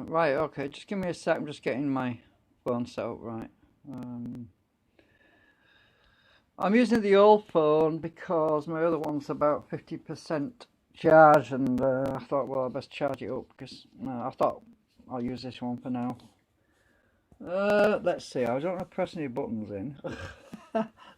Right, okay, just give me a sec. I'm just getting my phone set up right. I'm using the old phone because my other one's about 50% charge, and I thought, well, I best charge it up because I thought I'll use this one for now. Let's see, I don't want to press any buttons in.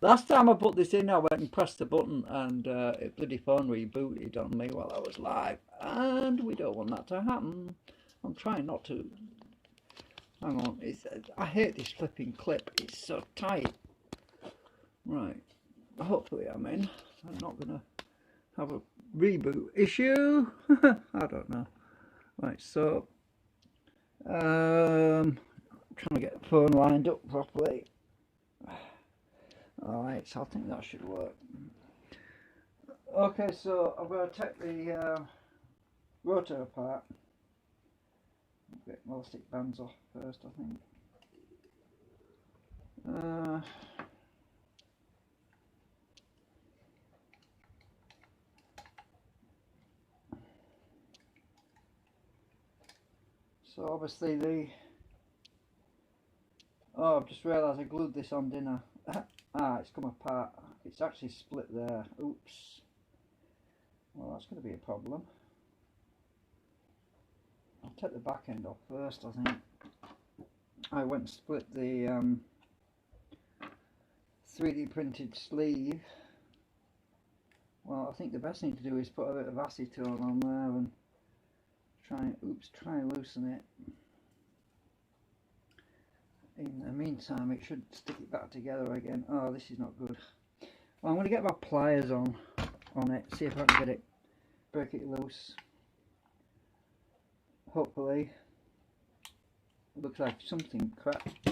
Last time I put this in, I went and pressed the button, and it bloody phone rebooted on me while I was live, and we don't want that to happen. I'm trying not to. Hang on, I hate this flipping clip, it's so tight. Right, hopefully I'm in. I'm not going to have a reboot issue. I don't know. Right, so I'm trying to get the phone lined up properly. Alright, so I think that should work. Okay, so I'm going to take the rotor apart. Get my elastic bands off first, I think. So obviously oh, I've just realised I glued this on, didn't I? It's come apart. It's actually split there. Oops. Well, that's going to be a problem. I'll take the back end off first, I think. I went and split the 3D printed sleeve. Well, I think the best thing to do is put a bit of acetone on there and try and loosen it. In the meantime, it should stick it back together again. Oh, this is not good. Well, I'm going to get my pliers on it, see if I can get it, break it loose. Hopefully. It looks like something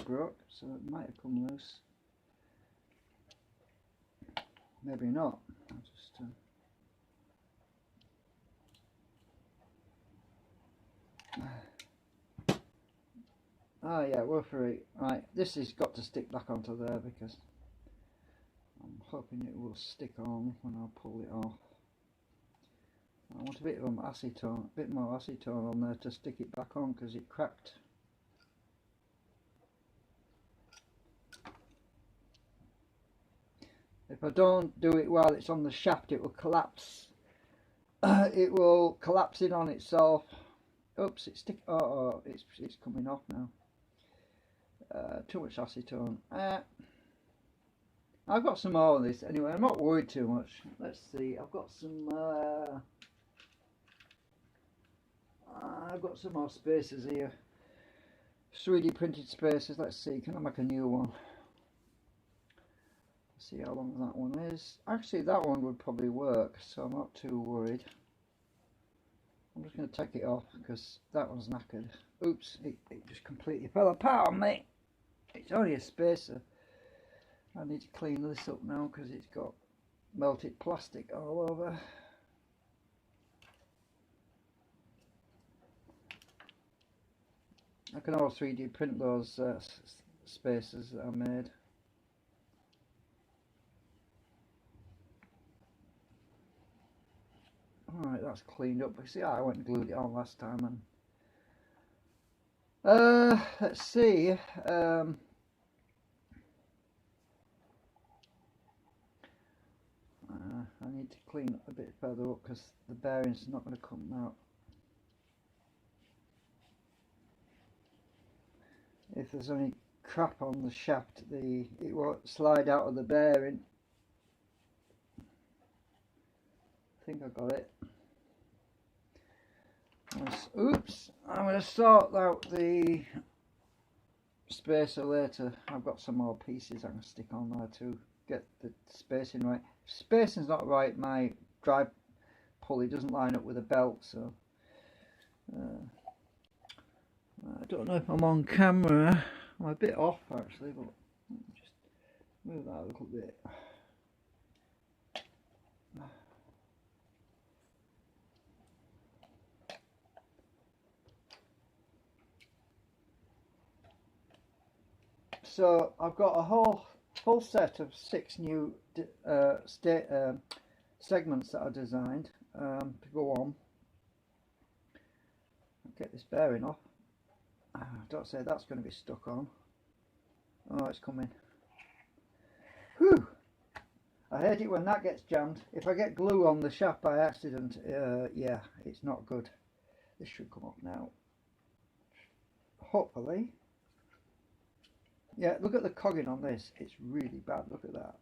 broke, so it might have come loose. Maybe not. I'll just oh yeah, wafer. Right, this has got to stick back onto there because I'm hoping it will stick on when I pull it off. I want a bit of acetone, a bit more acetone on there to stick it back on because it cracked. If I don't do it while it's on the shaft, it will collapse. It will collapse in on itself. Oops, it's it's coming off now. Too much acetone. I've got some more of this anyway. I'm not worried too much. Let's see. I've got some more spacers here. 3D printed spacers. Let's see. Can I make a new one? See how long that one is. Actually, that one would probably work, so I'm not too worried. I'm just going to take it off because that one's knackered. Oops, it just completely fell apart on me. It's only a spacer. I need to clean this up now because it's got melted plastic all over. I can all 3D print those spacers that I made. Alright, that's cleaned up. See, I went and glued it on last time. And let's see. I need to clean up a bit further up because the bearing's not going to come out. If there's any crap on the shaft, it won't slide out of the bearing. I think I got it. Oops, I'm going to sort out the spacer later. I've got some more pieces I can stick on there to get the spacing right. If spacing's not right, my drive pulley doesn't line up with the belt, so I don't know if I'm on camera. I'm a bit off actually, but just move that a little bit. So I've got a full set of 6 new segments that I designed to go on. I'll get this bearing off. don't say that's going to be stuck on. Oh, it's coming. Whew! I hate it when that gets jammed. If I get glue on the shaft by accident, yeah, it's not good. This should come up now. Hopefully. Yeah, look at the cogging on this. It's really bad. Look at that.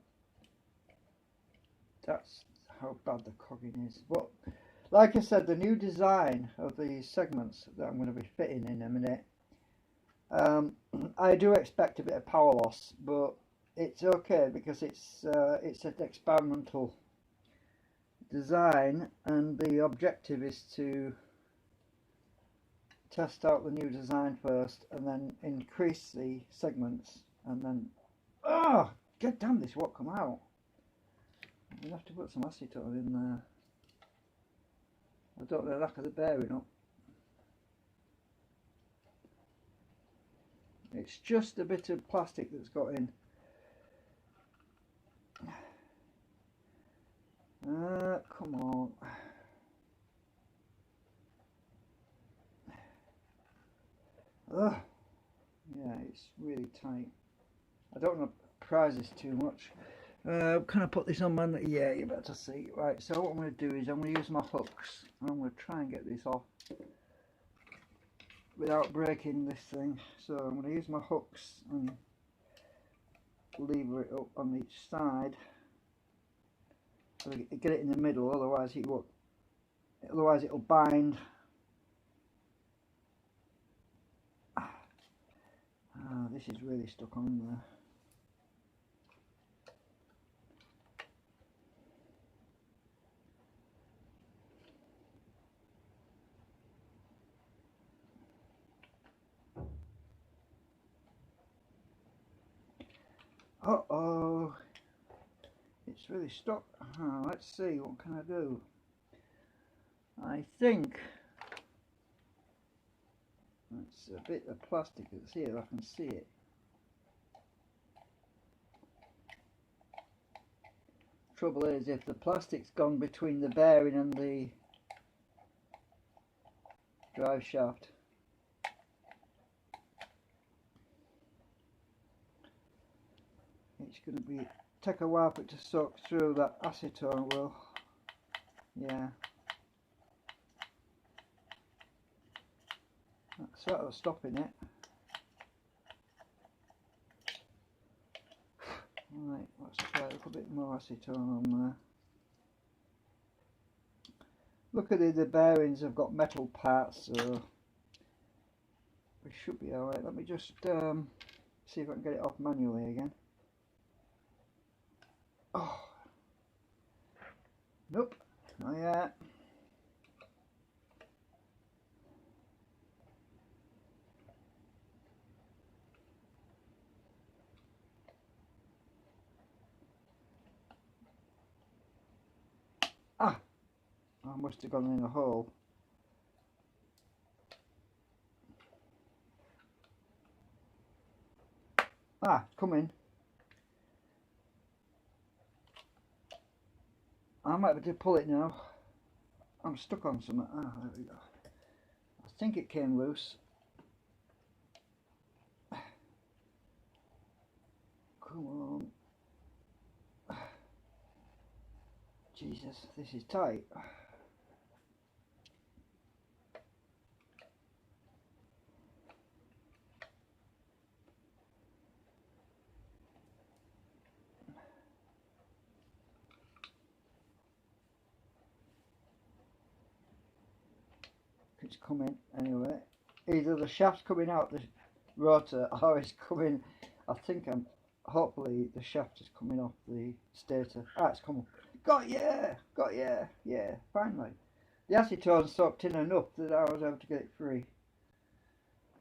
That's how bad the cogging is. But like I said, the new design of these segments that I'm going to be fitting in a minute, I do expect a bit of power loss, but it's okay because it's an experimental design, and the objective is to test out the new design first and then increase the segments, and then oh god damn, this won't come out. I'm gonna have to put some acetone in there. I don't know, lack of the bearing up. It's just a bit of plastic that's got in. Come on. Ugh. Yeah, it's really tight. I don't want to prise this too much. Can I put this on, man? Yeah, you better see. Right, so what I'm going to do is I'm going to use my hooks. And I'm going to try and get this off without breaking this thing. So I'm going to use my hooks and lever it up on each side. So get it in the middle, otherwise it won't. Otherwise it'll bind. This is really stuck on there. Uh-oh, it's really stuck. Let's see, what can I do? I think it's a bit of plastic that's here, I can see it. Trouble is, if the plastic's gone between the bearing and the drive shaft, it's going to take a while for it to soak through. That acetone will, yeah. That's sort of stopping it. Right, let's try a little bit more acetone on there. Look at the bearings have got metal parts, so we should be alright. Let me just see if I can get it off manually again. Oh, nope, not yet. Ah, I must have gone in a hole. Ah, come in. I might have to pull it now. I'm stuck on something. Ah, there we go. I think it came loose. Come on. Jesus, this is tight. It's coming anyway. Either the shaft's coming out the rotor or it's coming. I think hopefully the shaft is coming off the stator. Ah, it's coming. Got yeah, yeah, finally. The acetone soaked in enough that I was able to get it free.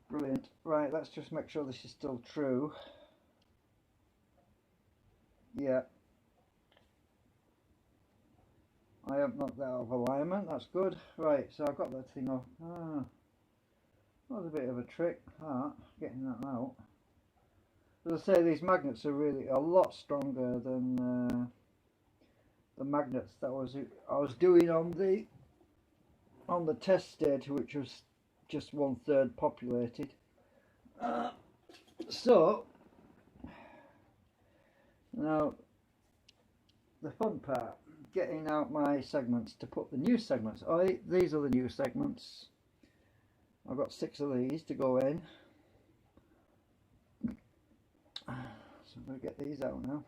Brilliant. Right, let's just make sure this is still true. Yeah. I haven't knocked that out of alignment, that's good. Right, so I've got that thing off. Ah, that was a bit of a trick, getting that out. As I say, these magnets are really a lot stronger than the magnets that I was doing on the test stage, which was just 1/3 populated. So now the fun part, getting out my segments to put the new segments. These are the new segments. I've got 6 of these to go in. So I'm going to get these out now.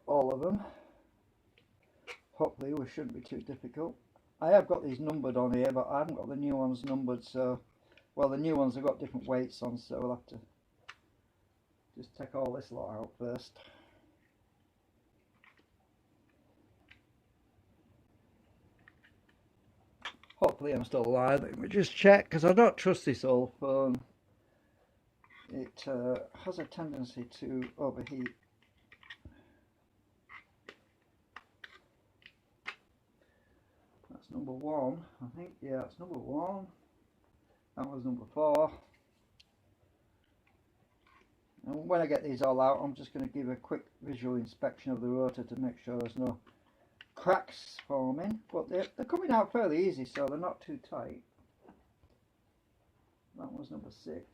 All of them. Hopefully we shouldn't be too difficult. I have got these numbered on here, but I haven't got the new ones numbered, so well, the new ones have got different weights on, so we'll have to just take all this lot out first. Hopefully I'm still alive. Let me just check, because I don't trust this old phone. It has a tendency to overheat. That's number 1, I think. Yeah, that's number 1. That was number 4. And when I get these all out, I'm just going to give a quick visual inspection of the rotor to make sure there's no cracks forming. But they're coming out fairly easy, so they're not too tight. That was number 6.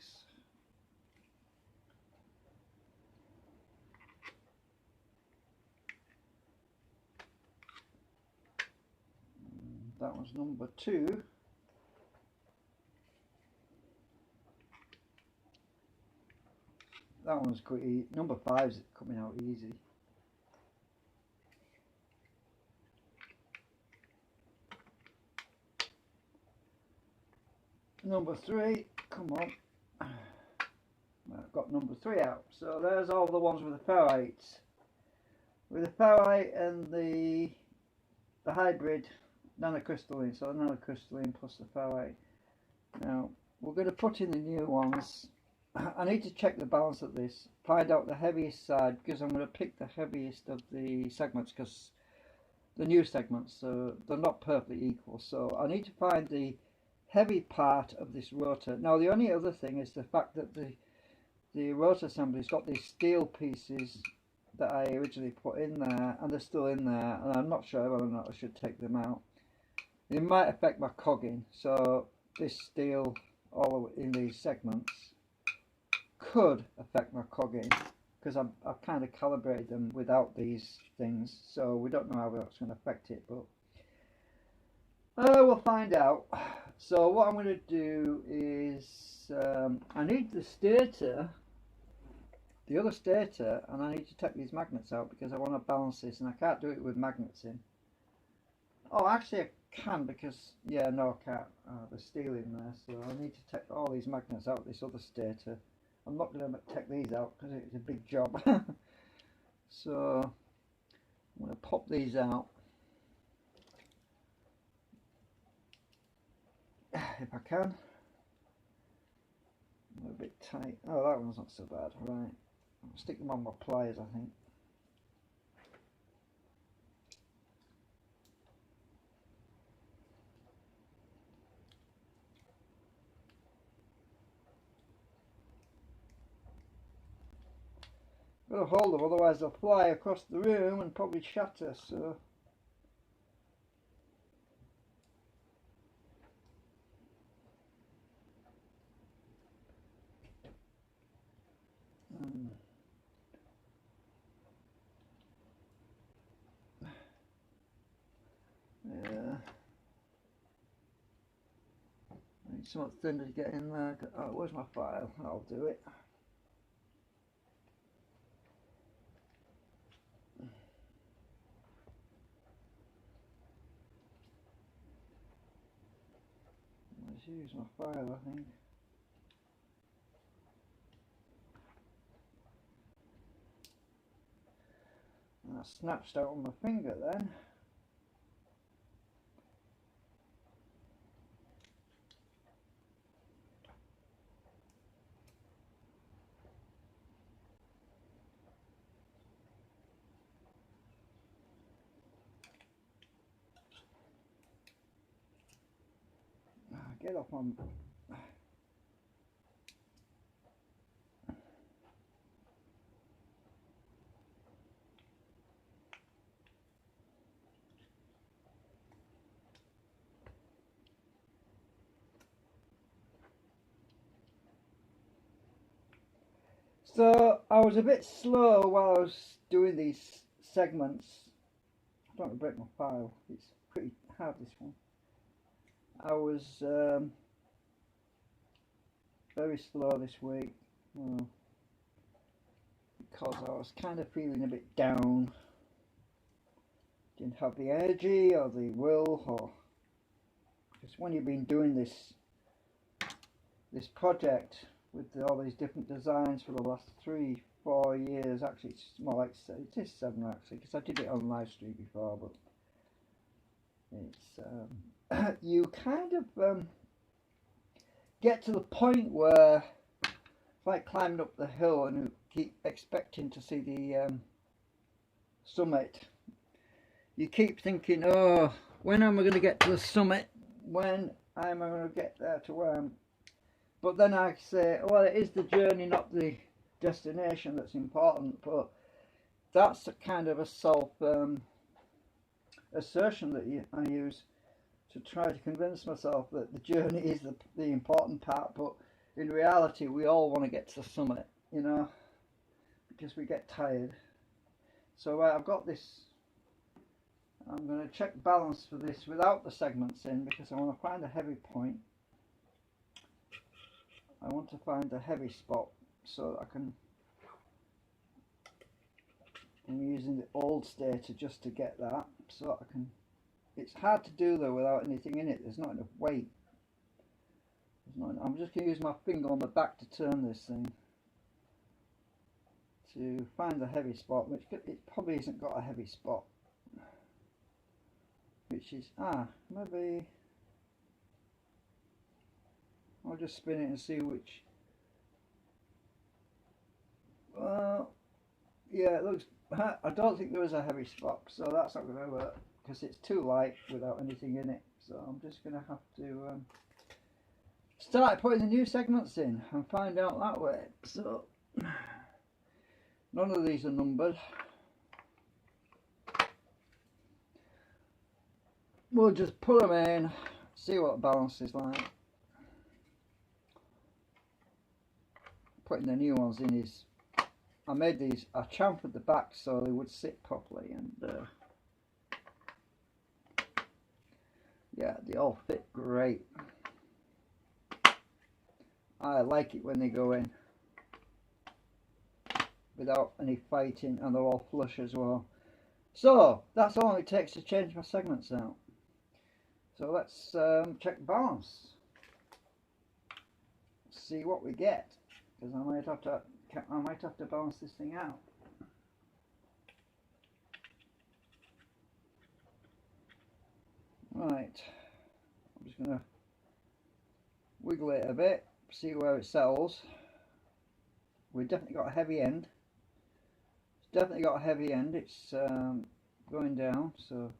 That was number 2. That one's quite easy. Number 5's coming out easy. Number 3, come on. I've got number 3 out. So there's all the ones with the ferrites. With the ferrite and the hybrid Nano Crystalline. So the Nano Crystalline plus the ferrite. Now we're going to put in the new ones. I need to check the balance of this, find out the heaviest side, because I'm going to pick the heaviest of the segments, because the new segments, so they're not perfectly equal. So I need to find the heavy part of this rotor. Now the only other thing is the fact that the rotor assembly's got these steel pieces that I originally put in there, and they're still in there, and I'm not sure whether or not I should take them out. It might affect my cogging, so this steel all in these segments could affect my cogging, because I've kind of calibrated them without these things, so we don't know how that's going to affect it, but we'll find out. So what I'm going to do is I need the stator, the other stator, and I need to take these magnets out because I want to balance this, and I can't do it with magnets in. Oh, actually I can, because yeah, no, I can't. There's steel in there, so I need to take all these magnets out of this other stator. I'm not going to take these out because it's a big job. So I'm going to pop these out if I can. They're a bit tight. Oh, that one's not so bad. Right, I'll stick them on my pliers, I think. Gotta hold them, otherwise they'll fly across the room and probably shatter. So yeah, I need something thin to get in there. Oh, where's my file? I'll do it. Let's use my file, I think. And I snatched out on my finger then. Get off on. I was a bit slow while I was doing these segments. I don't want to break my file. It's pretty hard, this one. I was very slow this week. Well, because I was kind of feeling a bit down. Didn't have the energy or the will, or because when you've been doing this project with all these different designs for the last 3-4 years, actually it's more like it is 7 actually, because I did it on live stream before, but it's you kind of get to the point where it's like climbing up the hill and you keep expecting to see the summit. You keep thinking, oh, when am I going to get to the summit? When am I going to get there to where I'm? But then I say, well, it is the journey, not the destination that's important. But that's a kind of a self assertion that I use to try to convince myself that the journey is the important part. But in reality, we all want to get to the summit, you know, because we get tired. So I've got this. I'm going to check balance for this without the segments in, because I want to find a heavy point. I want to find a heavy spot so that I can. I'm using the old stator just to get that, so that I can. It's hard to do though without anything in it. There's not enough weight. I'm just going to use my finger on the back to turn this thing to find the heavy spot, which it probably hasn't got a heavy spot. Which is, maybe I'll just spin it and see which. Well, yeah, it looks, I don't think there is a heavy spot, so that's not going to work because it's too light without anything in it. So I'm just going to have to start putting the new segments in and find out that way. So none of these are numbered. We'll just put them in, see what the balance is like. Putting the new ones in is, I made these, I chamfered the back so they would sit properly, and yeah, they all fit great. I like it when they go in without any fighting, and they're all flush as well. So that's all it takes to change my segments out. So let's check balance, see what we get, because I might have to balance this thing out. Right, I'm just going to wiggle it a bit, see where it settles. We've definitely got a heavy end. It's definitely got a heavy end. It's going down, so.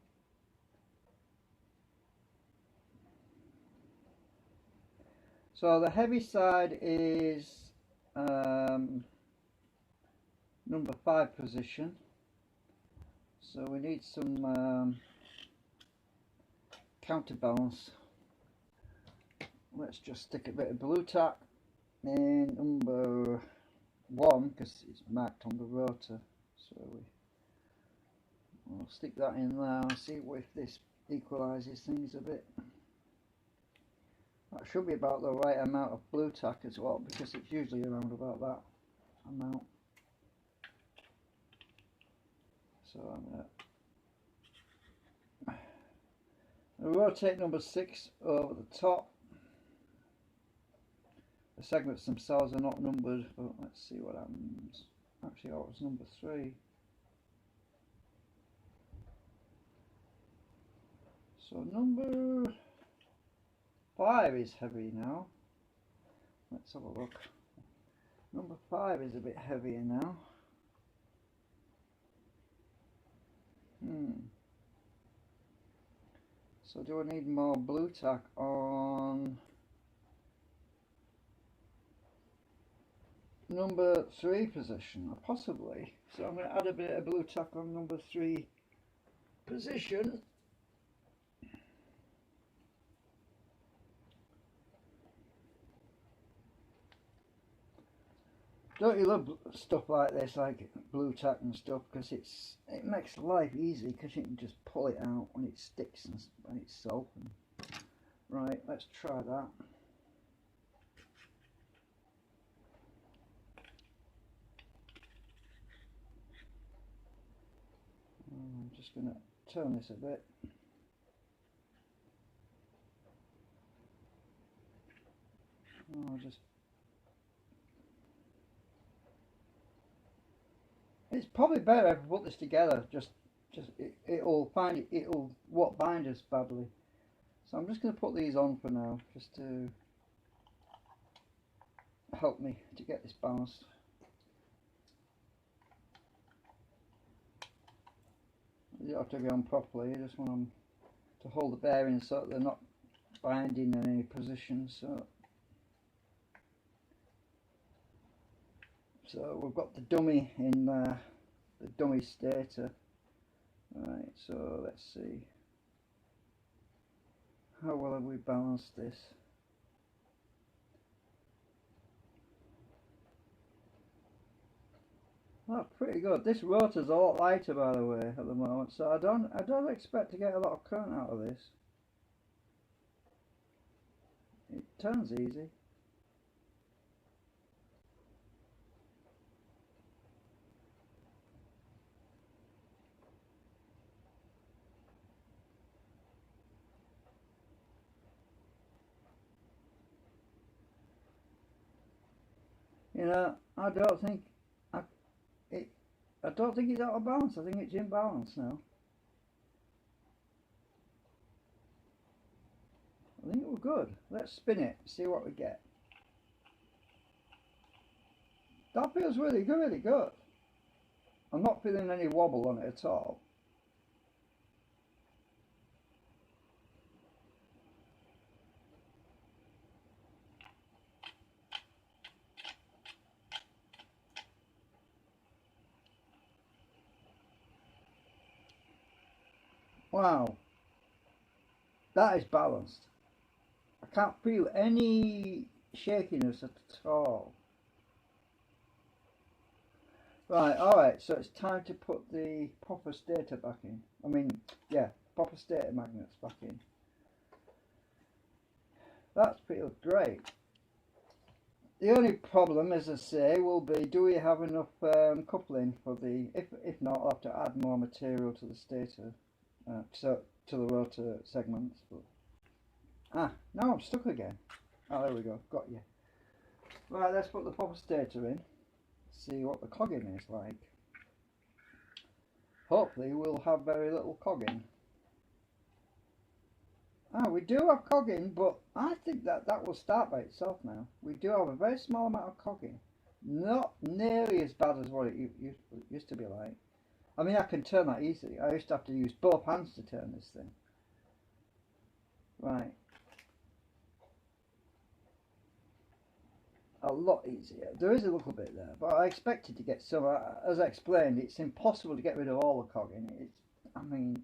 So the heavy side is number 5 position. So we need some counterbalance. Let's just stick a bit of blue tack in number 1 because it's marked on the rotor. So we'll stick that in there and see if this equalises things a bit. That should be about the right amount of blue tack as well, because it's usually around about that amount. So I'm going to rotate number 6 over the top. The segments themselves are not numbered, but let's see what happens. Actually, oh, it's number 3. So number 5 is heavy now. Let's have a look. Number 5 is a bit heavier now. So do I need more blue tack on number 3 position? Possibly. So I'm going to add a bit of blue tack on number 3 position. Don't you love stuff like this, like blue tack and stuff, because it makes life easy because you can just pull it out when it sticks and when it's soap. Right, let's try that. I'm just going to turn this a bit. Just it's probably better if we put this together. It'll what bind us badly. So I'm just going to put these on for now, just to help me to get this balanced. You don't have to be on properly. You just want them to hold the bearings so that they're not binding in any position. So we've got the dummy in there, the dummy stator. Right, so let's see. How well have we balanced this? That's pretty good. This rotor's a lot lighter, by the way, at the moment, so I don't expect to get a lot of current out of this. It turns easy. You know, I don't think it's out of balance. I think it's in balance now. I think we're good. Let's spin it, see what we get. That feels really good, really good. I'm not feeling any wobble on it at all. Wow, that is balanced. I can't feel any shakiness at all. Right, alright, so it's time to put the proper stator back in. I mean, yeah, proper stator magnets back in. That feels great. The only problem, as I say, will be, do we have enough coupling for the, if not, I'll have to add more material to the stator, so to the rotor segments. But, now I'm stuck again. Oh, there we go, got you. Right, let's put the proper stator in, see what the cogging is like. Hopefully we'll have very little cogging. We do have cogging, but I think that will start by itself now. We do have a very small amount of cogging. Not nearly as bad as what it used to be like. I mean, I can turn that easily. I used to have to use both hands to turn this thing. Right. A lot easier. There is a little bit there, but I expected to get some. As I explained, it's impossible to get rid of all the cogging. I mean,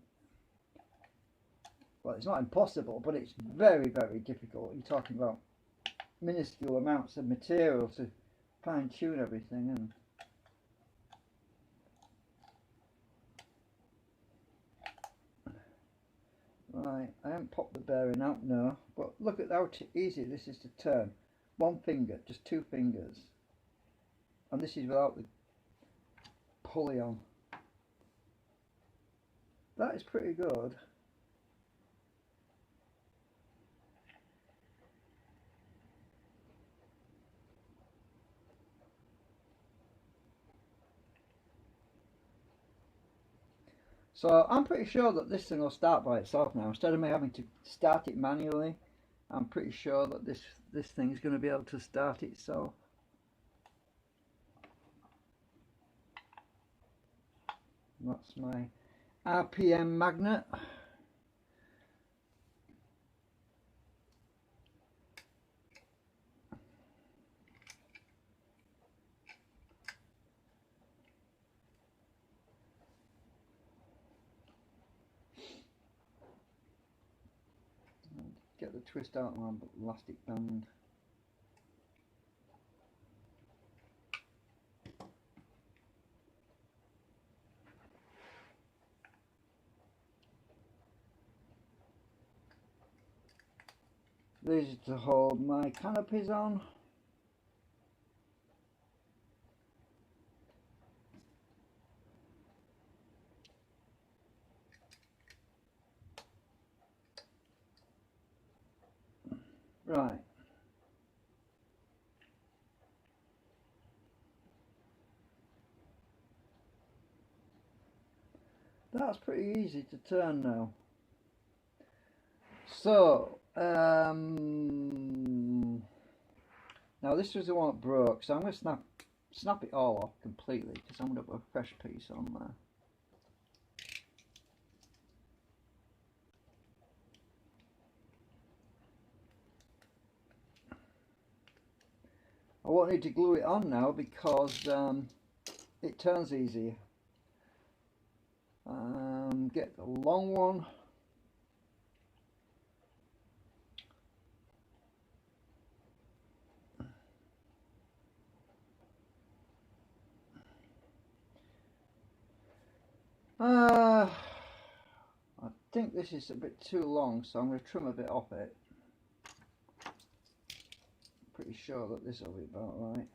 well, it's not impossible, but it's very, very difficult. You're talking about minuscule amounts of material to fine tune everything. And right, I haven't popped the bearing out, no, but look at how easy this is to turn. One finger, just two fingers, and this is without the pulley on. That is pretty good. So I'm pretty sure that this thing will start by itself now. Instead of me having to start it manually, I'm pretty sure that this thing's going to be able to start itself. That's my RPM magnet. Get the twist out on the elastic band. These are to hold my canopies on. Right. That's pretty easy to turn now. So, now this was the one that broke, so I'm going to snap it all off completely because I'm going to put a fresh piece on there. I won't need to glue it on now because it turns easier. Get the long one. I think this is a bit too long, so I'm going to trim a bit off it. Pretty sure that this will be about right.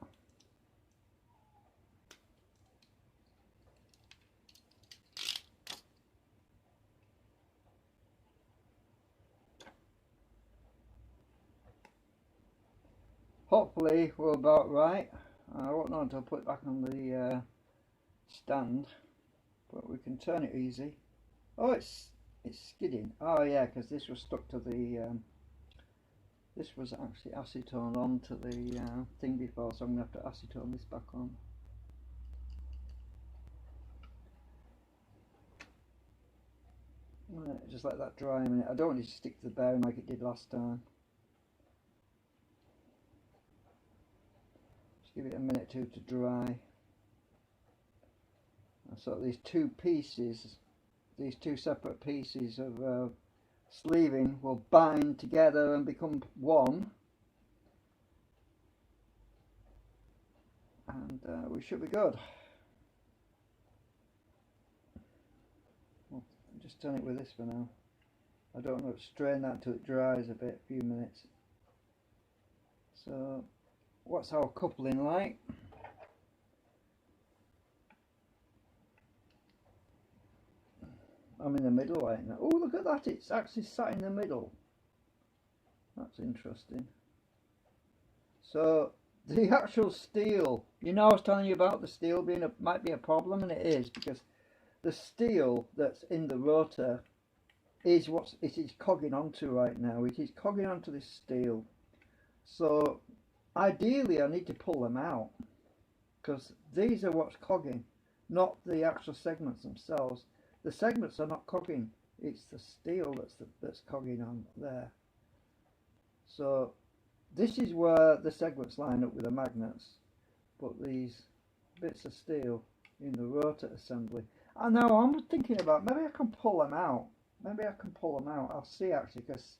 Hopefully we're about right. I won't know until I put it back on the stand, but we can turn it easy. Oh, it's skidding. Oh yeah, because this was stuck to the this was actually acetone onto the thing before, so I'm going to have to acetone this back on. Right, just let that dry a minute. I don't want it to stick to the bearing like it did last time. Just give it a minute or two to dry. So these two pieces, these two separate pieces of sleeving will bind together and become one, and we should be good. Well, just turn it with this for now. I don't know, strain that until it dries a bit, a few minutes. So what's our coupling like? I'm in the middle right now. Oh, look at that, it's actually sat in the middle. That's interesting. So the actual steel, you know, I was telling you about the steel being might be a problem, and it is, because the steel that's in the rotor is what it is cogging onto right now. It is cogging onto this steel. So ideally I need to pull them out, because these are what's cogging, not the actual segments themselves. The segments are not cogging, it's the steel that's cogging on there. So this is where the segments line up with the magnets, but these bits of steel in the rotor assembly. And now I'm thinking about, maybe I can pull them out. Maybe I can pull them out. I'll see actually, because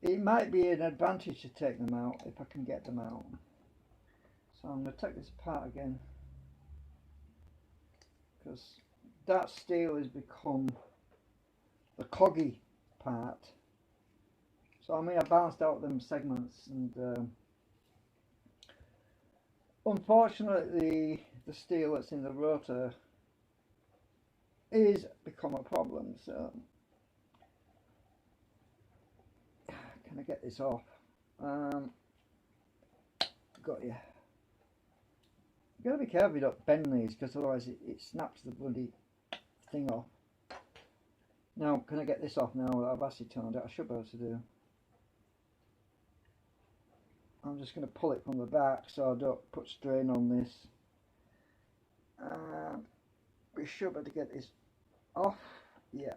it might be an advantage to take them out if I can get them out. So I'm going to take this apart again, because that steel has become the coggy part. So I mean, I balanced out them segments, and unfortunately the steel that's in the rotor is become a problem. So can I get this off? Got you. You've got to be careful you don't bend these, because otherwise it snaps the bloody thing off. Now, can I get this off now that I've acetoned it? I should be able to do. I'm just going to pull it from the back so I don't put strain on this. We should be able to get this off. Yeah.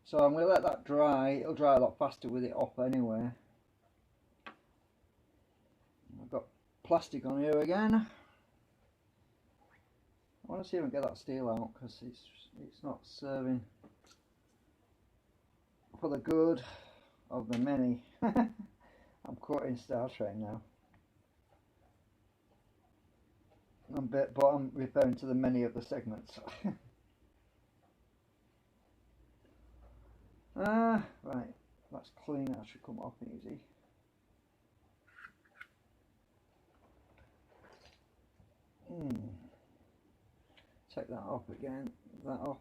So I'm going to let that dry. It'll dry a lot faster with it off anyway. I've got plastic on here again. I want to see if I can get that steel out, because it's not serving for the good of the many. I'm quoting Star Trek now. But I'm referring to the many of the segments. Right. That's clean, that should come off easy. Take that off again, that off.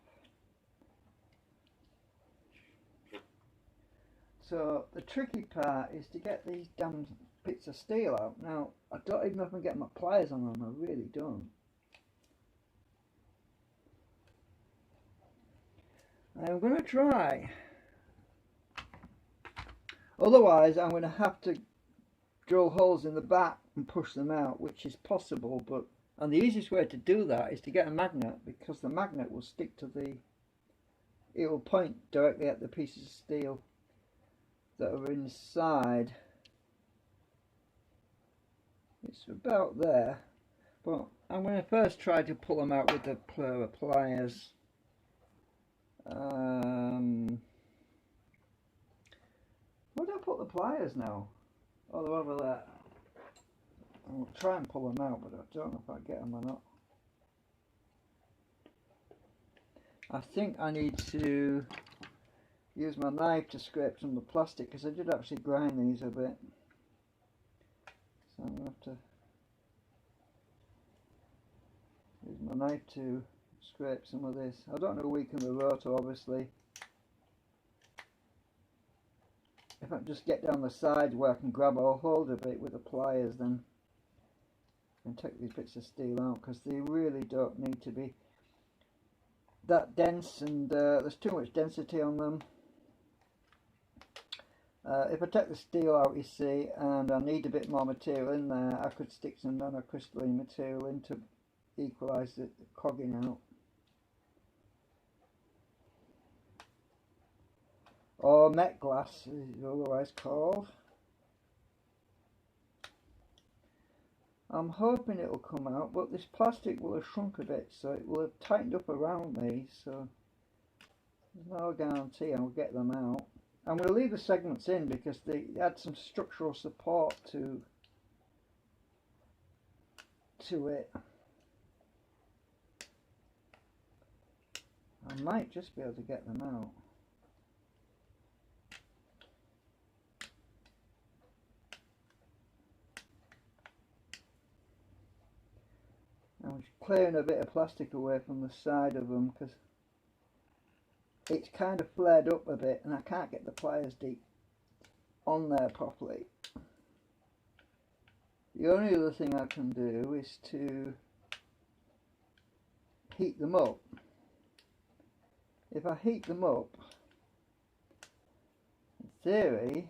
So the tricky part is to get these damn bits of steel out. Now, I don't even know if I can get my pliers on them, I really don't. I'm going to try. Otherwise, I'm going to have to drill holes in the back and push them out, which is possible, but and the easiest way to do that is to get a magnet, because the magnet will stick to the, it will point directly at the pieces of steel that are inside. It's about there, but I'm going to first try to pull them out with the pliers. Where do I put the pliers now? Oh, they're over there. I'll try and pull them out, but I don't know if I get them or not. I think I need to use my knife to scrape some of the plastic, because I did actually grind these a bit. So I'm going to have to use my knife to scrape some of this. I don't know weaken the rotor, obviously. If I just get down the side where I can grab a hold of it with the pliers, then I can take these bits of steel out, because they really don't need to be that dense, and there's too much density on them. If I take the steel out, you see, and I need a bit more material in there, I could stick some nano crystalline material in to equalise the cogging out. Or met glass, is otherwise called. I'm hoping it will come out, but this plastic will have shrunk a bit, so it will have tightened up around these, so there's no guarantee I'll get them out. I'm going to leave the segments in because they add some structural support to it. I might just be able to get them out. I'm just clearing a bit of plastic away from the side of them, because it's kind of flared up a bit and I can't get the pliers deep on there properly. The only other thing I can do is to heat them up. If I heat them up, in theory,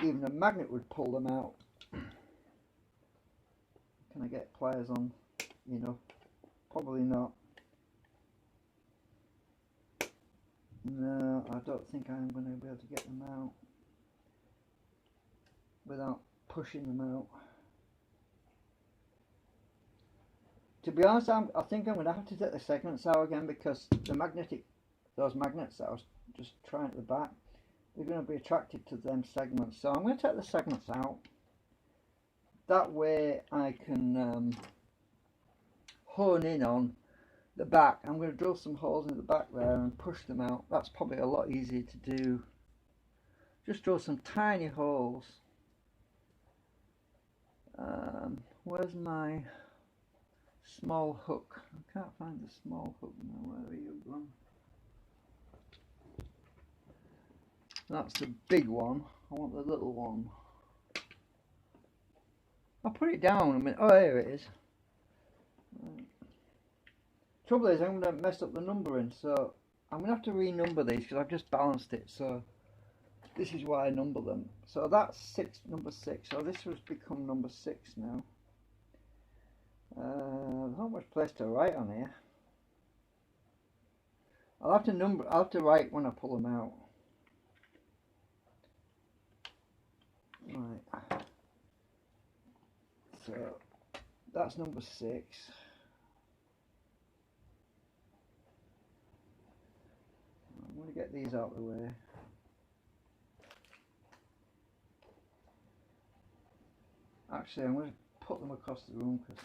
even a magnet would pull them out. Can I get pliers on? You know, probably not. No, I don't think I'm going to be able to get them out without pushing them out. To be honest, I think I'm going to have to take the segments out again, because the those magnets that I was just trying at the back, they're going to be attracted to them segments. So I'm going to take the segments out. That way I can hone in on the back. I'm going to drill some holes in the back there and push them out. That's probably a lot easier to do. Just drill some tiny holes. Where's my small hook? I can't find the small hook now. Where are you gone? That's the big one. I want the little one. I'll put it down a minute. Oh, here it is. Trouble is, I'm going to mess up the numbering, so I'm going to have to renumber these because I've just balanced it. So this is why I number them. So that's number 6. So this has become number 6 now. There's not much place to write on here. I'll have to write when I pull them out. Right. So that's number 6. I'm going to get these out of the way. Actually, I'm going to put them across the room because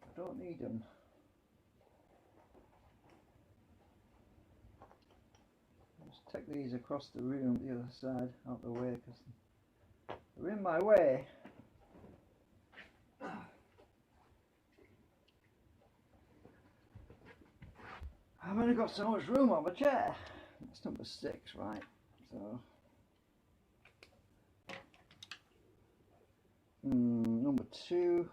I don't need them. Just take these across the room, the other side, out the way, because they're in my way. I've only got so much room on my chair. That's number 6, right? So, number 2.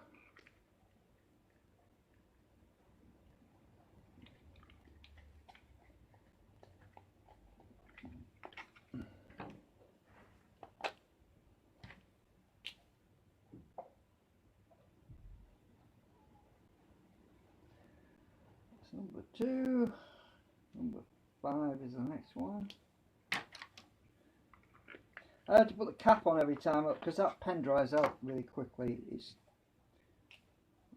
Number 2, number 5 is the next one. I had to put the cap on every time because that pen dries out really quickly. It's,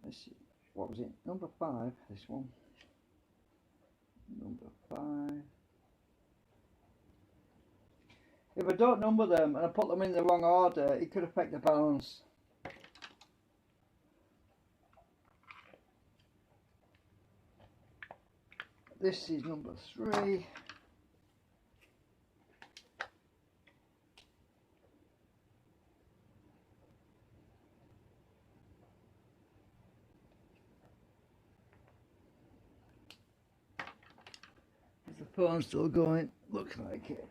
let's see, what was it? Number 5, this one. Number 5. If I don't number them and I put them in the wrong order, it could affect the balance. This is number 3. Is the phone still going? Looks like it.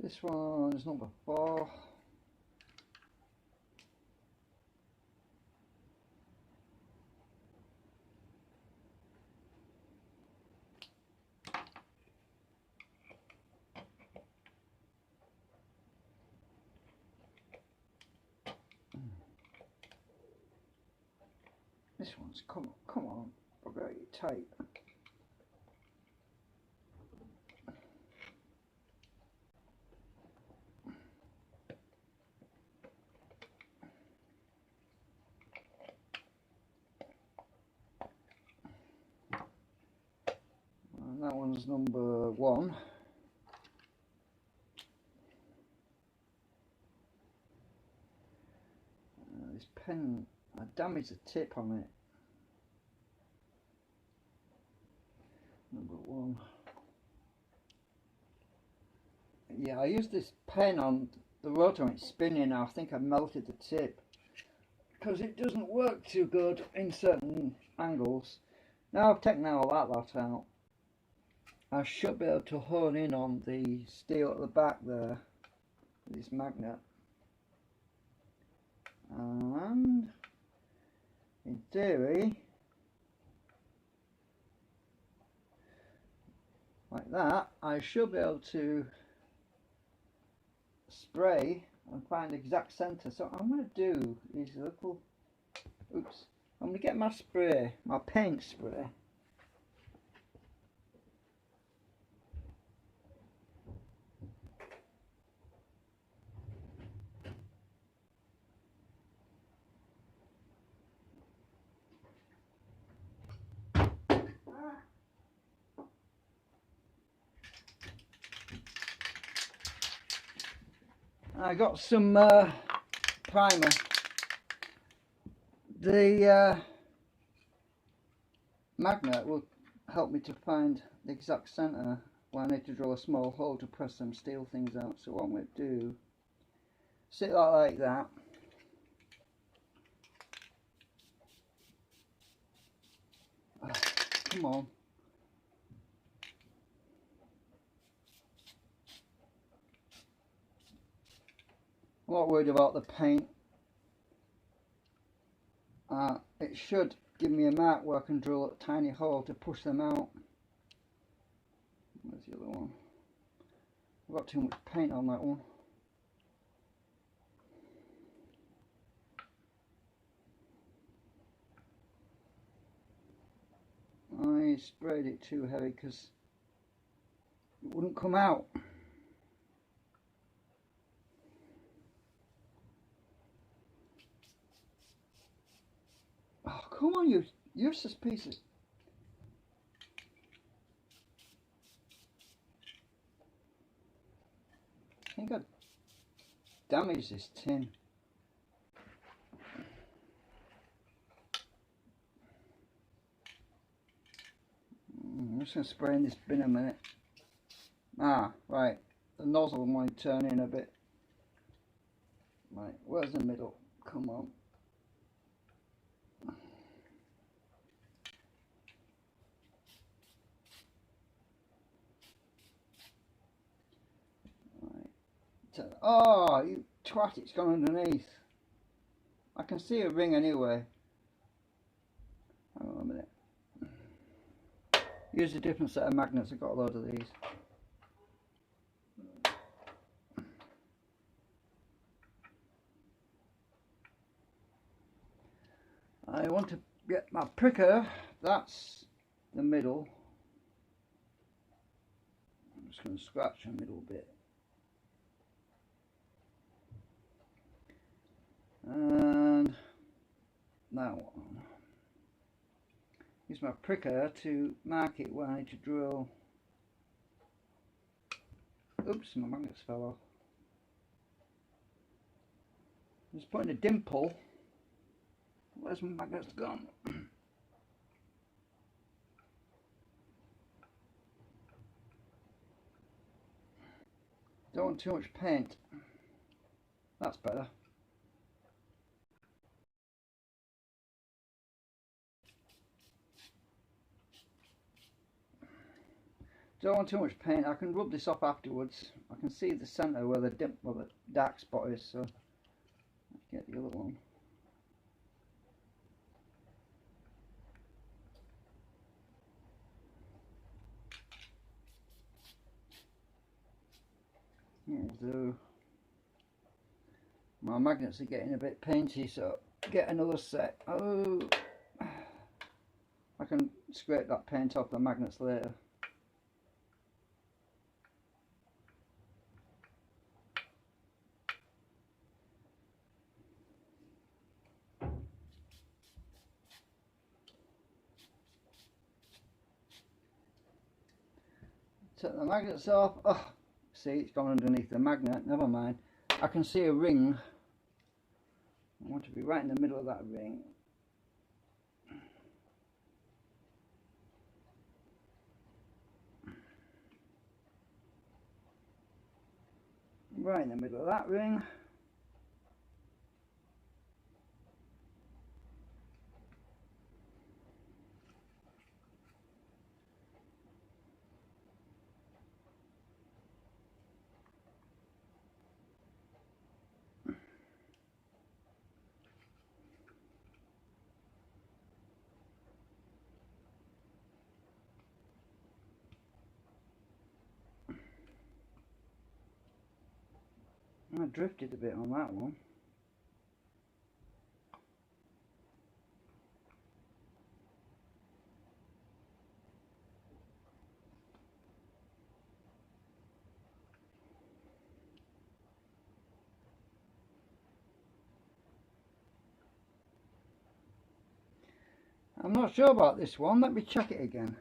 This one is number 4. This one's, come on, very tight. And that one's number 1. This pen, I damaged the tip on it. Number 1. Yeah, I used this pen on the rotor and it's spinning. I think I melted the tip because it doesn't work too good in certain angles. Now I've taken all that lot out, I should be able to hone in on the steel at the back there, this magnet, and in theory, like that, I should be able to spray and find the exact center. So what I'm going to do is a little, oops, I'm going to get my spray, my paint spray. I got some primer. The magnet will help me to find the exact center where I need to drill a small hole to press some steel things out. So what I'm going to do, sit that like that. Come on. I'm not worried about the paint. It should give me a mark where I can drill a tiny hole to push them out. Where's the other one? I've got too much paint on that one. I sprayed it too heavy because it wouldn't come out. Oh, come on, you useless pieces. I think I damaged this tin. just going to spray in this bin a minute. Ah, right. The nozzle might turn in a bit. Right, where's the middle? Come on. Right. Oh, you twat, it's gone underneath. I can see a ring anyway. Hang on a minute. Use a different set of magnets. I've got a load of these. I want to get my pricker. That's the middle. I'm just going to scratch a middle bit. And that one. Use my pricker to mark it where I need to drill. Oops, my magnets fell off. Just putting a dimple. Where's my magnets gone? Don't want too much paint. That's better. Don't want too much paint. I can rub this off afterwards. I can see the centre where the dark spot is, so let's get the other one. So my magnets are getting a bit painty, so get another set. Oh, I can scrape that paint off the magnets later. Take the magnets off. Oh, see, it's gone underneath the magnet. Never mind. I can see a ring. I want to be right in the middle of that ring. Right in the middle of that ring. I drifted a bit on that one. I'm not sure about this one. Let me check it again.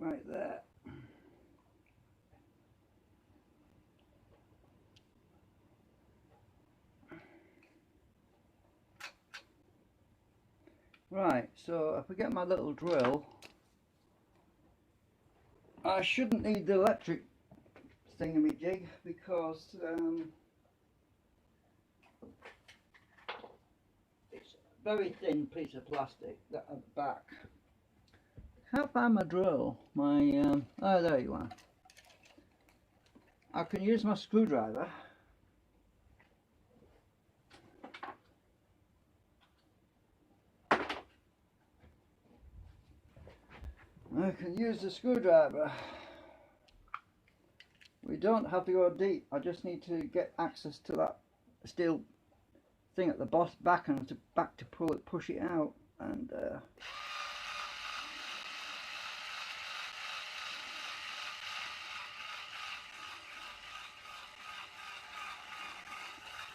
Right there. Right, so if I get my little drill, I shouldn't need the electric thingamajig because it's a very thin piece of plastic at the back. Can't find my drill. My oh, there you are. I can use my screwdriver. I can use the screwdriver. We don't have to go deep. I just need to get access to that steel thing at the back and to pull it, push it out, and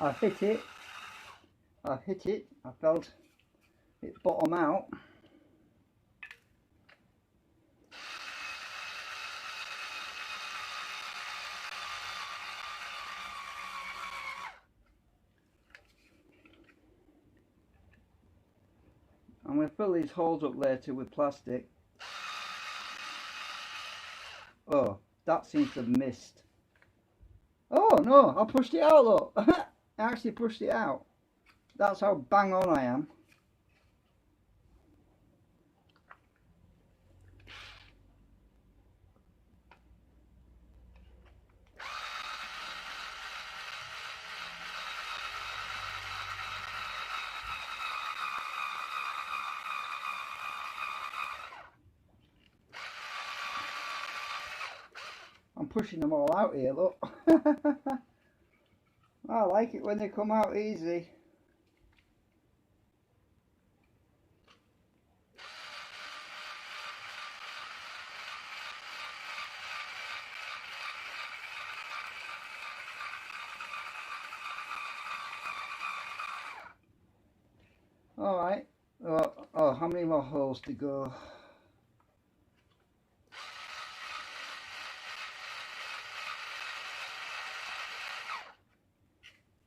I hit it. I felt it bottom out. fill these holes up later with plastic. Oh, that seems to have missed. Oh no, I pushed it out, look. I actually pushed it out. That's how bang on I am. I'm pushing them all out here, look. I like it when they come out easy. Alright. Oh, how many more holes to go?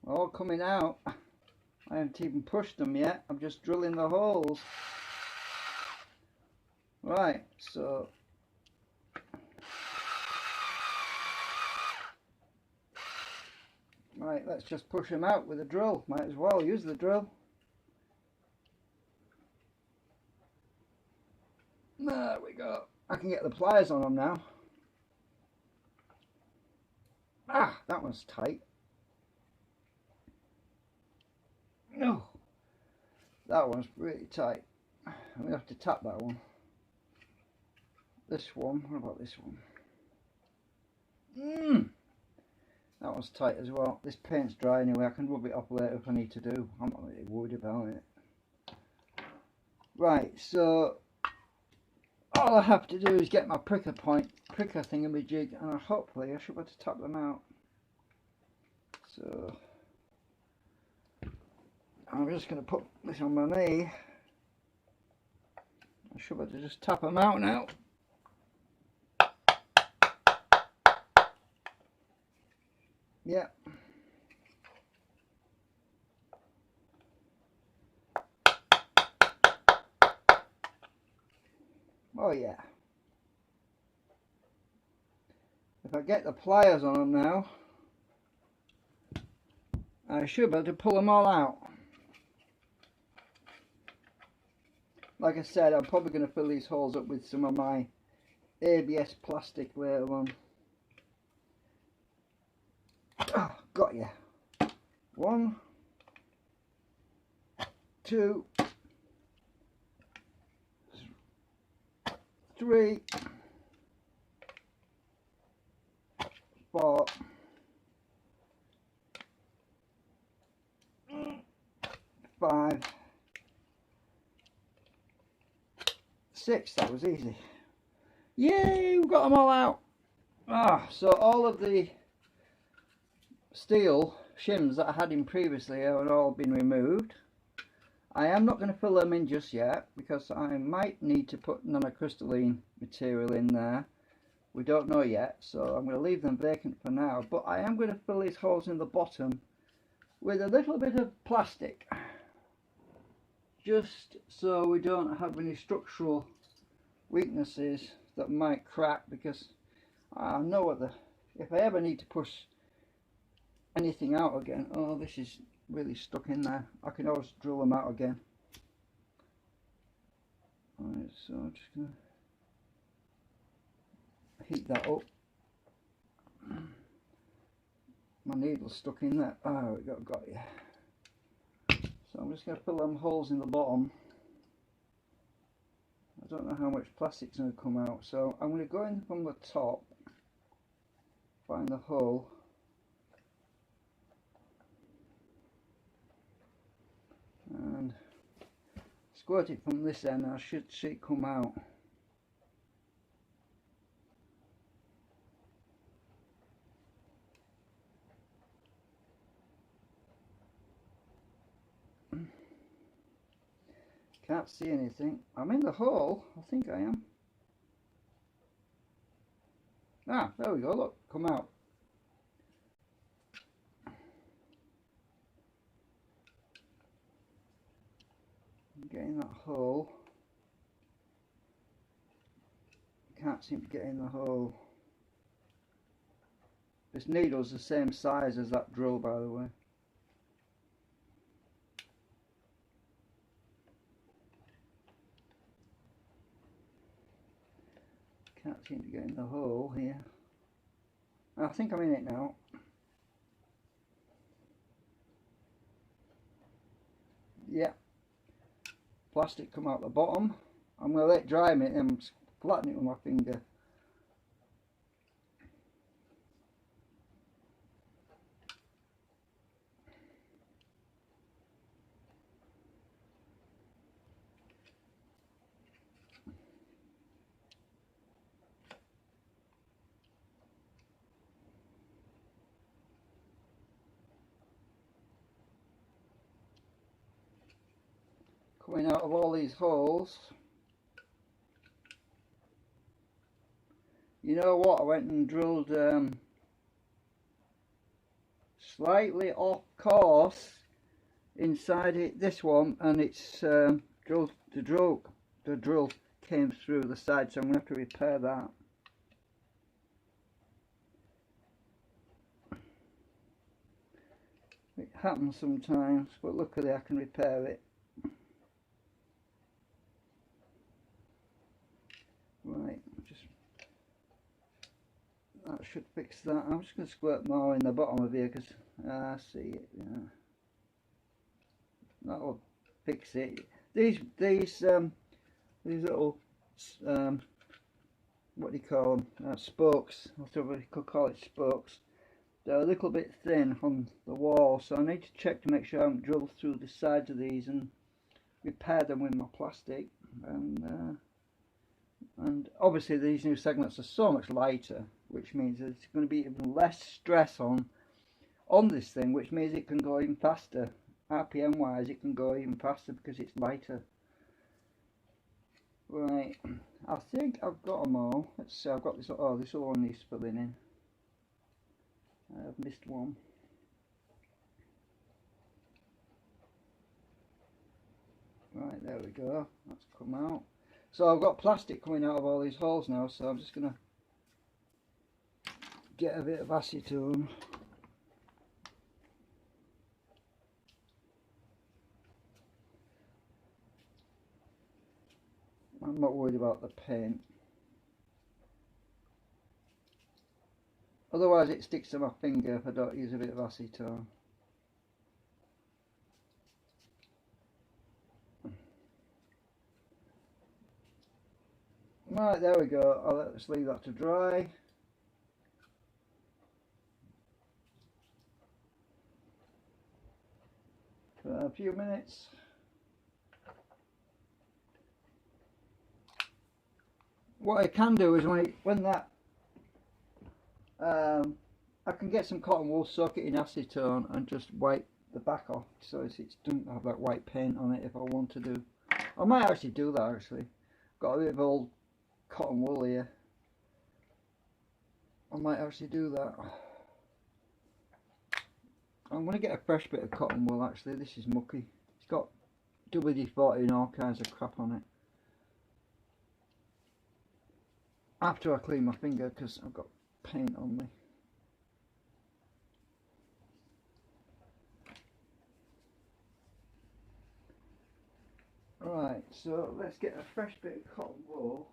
All coming out. I haven't even pushed them yet. I'm just drilling the holes. Right, so right, let's just push them out with a drill. Might as well use the drill. There we go. I can get the pliers on them now. Ah, that one's tight. No, that one's really tight. I'm going to have to tap that one. This one, what about this one? That one's tight as well. This paint's dry anyway. I can rub it off later if I need to do. I'm not really worried about it. Right, so all I have to do is get my pricker thingamajig, and hopefully I should be able to tap them out. So I'm just going to put this on my knee. I should be able to just tap them out now. Yeah. Oh yeah. If I get the pliers on them now, I should be able to pull them all out. Like I said, I'm probably going to fill these holes up with some of my ABS plastic later on. Oh, got you. 1, 2, 3, 4, 5, 6. That was easy. Yay, we've got them all out. So all of the steel shims that I had in previously have all been removed. I am not going to fill them in just yet because I might need to put Nano Crystalline material in there. We don't know yet, so I'm going to leave them vacant for now, but I am going to fill these holes in the bottom with a little bit of plastic, just so we don't have any structural weaknesses that might crack, because I know what if I ever need to push anything out again. Oh, this is really stuck in there. I can always drill them out again. Alright, so I'm just going to heat that up. My needle's stuck in there. Oh, got you. So I'm just going to fill them holes in the bottom. I don't know how much plastic's going to come out, so I'm going to go in from the top, find the hole, and squirt it from this end. I should see it come out. Can't see anything. I'm in the hole. I think I am. Ah, there we go. Look, come out. I'm getting that hole. Can't seem to get in the hole. This needle's the same size as that drill, by the way. Can't seem to get in the hole here. I think I'm in it now. Yeah. Plastic come out the bottom. I'm going to let it dry a minute and flatten it with my finger. Coming out of all these holes. You know what, I went and drilled slightly off course inside it, this one, and it's drilled, the drill came through the side, so I'm going to have to repair that. It happens sometimes, but luckily I can repair it. Right, that should fix that. I'm just going to squirt more in the bottom of here because I see it. Yeah, that'll fix it. These little what do you call them? Spokes. I thought we could call it spokes. They're a little bit thin on the wall, so I need to check to make sure I haven't drilled through the sides of these and repair them with my plastic. And obviously these new segments are so much lighter, which means there's going to be even less stress on this thing, which means it can go even faster. RPM wise, it can go even faster because it's lighter. Right, I think I've got them all. Let's see, I've got this. Oh, this other one needs filling in. I've missed one. Right, there we go. That's come out. So I've got plastic coming out of all these holes now, so I'm just going to get a bit of acetone. I'm not worried about the paint. Otherwise it sticks to my finger if I don't use a bit of acetone. Right, there we go. I'll just leave that to dry. For a few minutes. What I can do is when that I can get some cotton wool, soak it in acetone and just wipe the back off so it doesn't have that white paint on it if I want to do. I might actually do that actually. Got a bit of old cotton wool here. I might actually do that. I'm going to get a fresh bit of cotton wool actually. This is mucky. It's got WD-40 and all kinds of crap on it. After I clean my finger because I've got paint on me. Right, so let's get a fresh bit of cotton wool.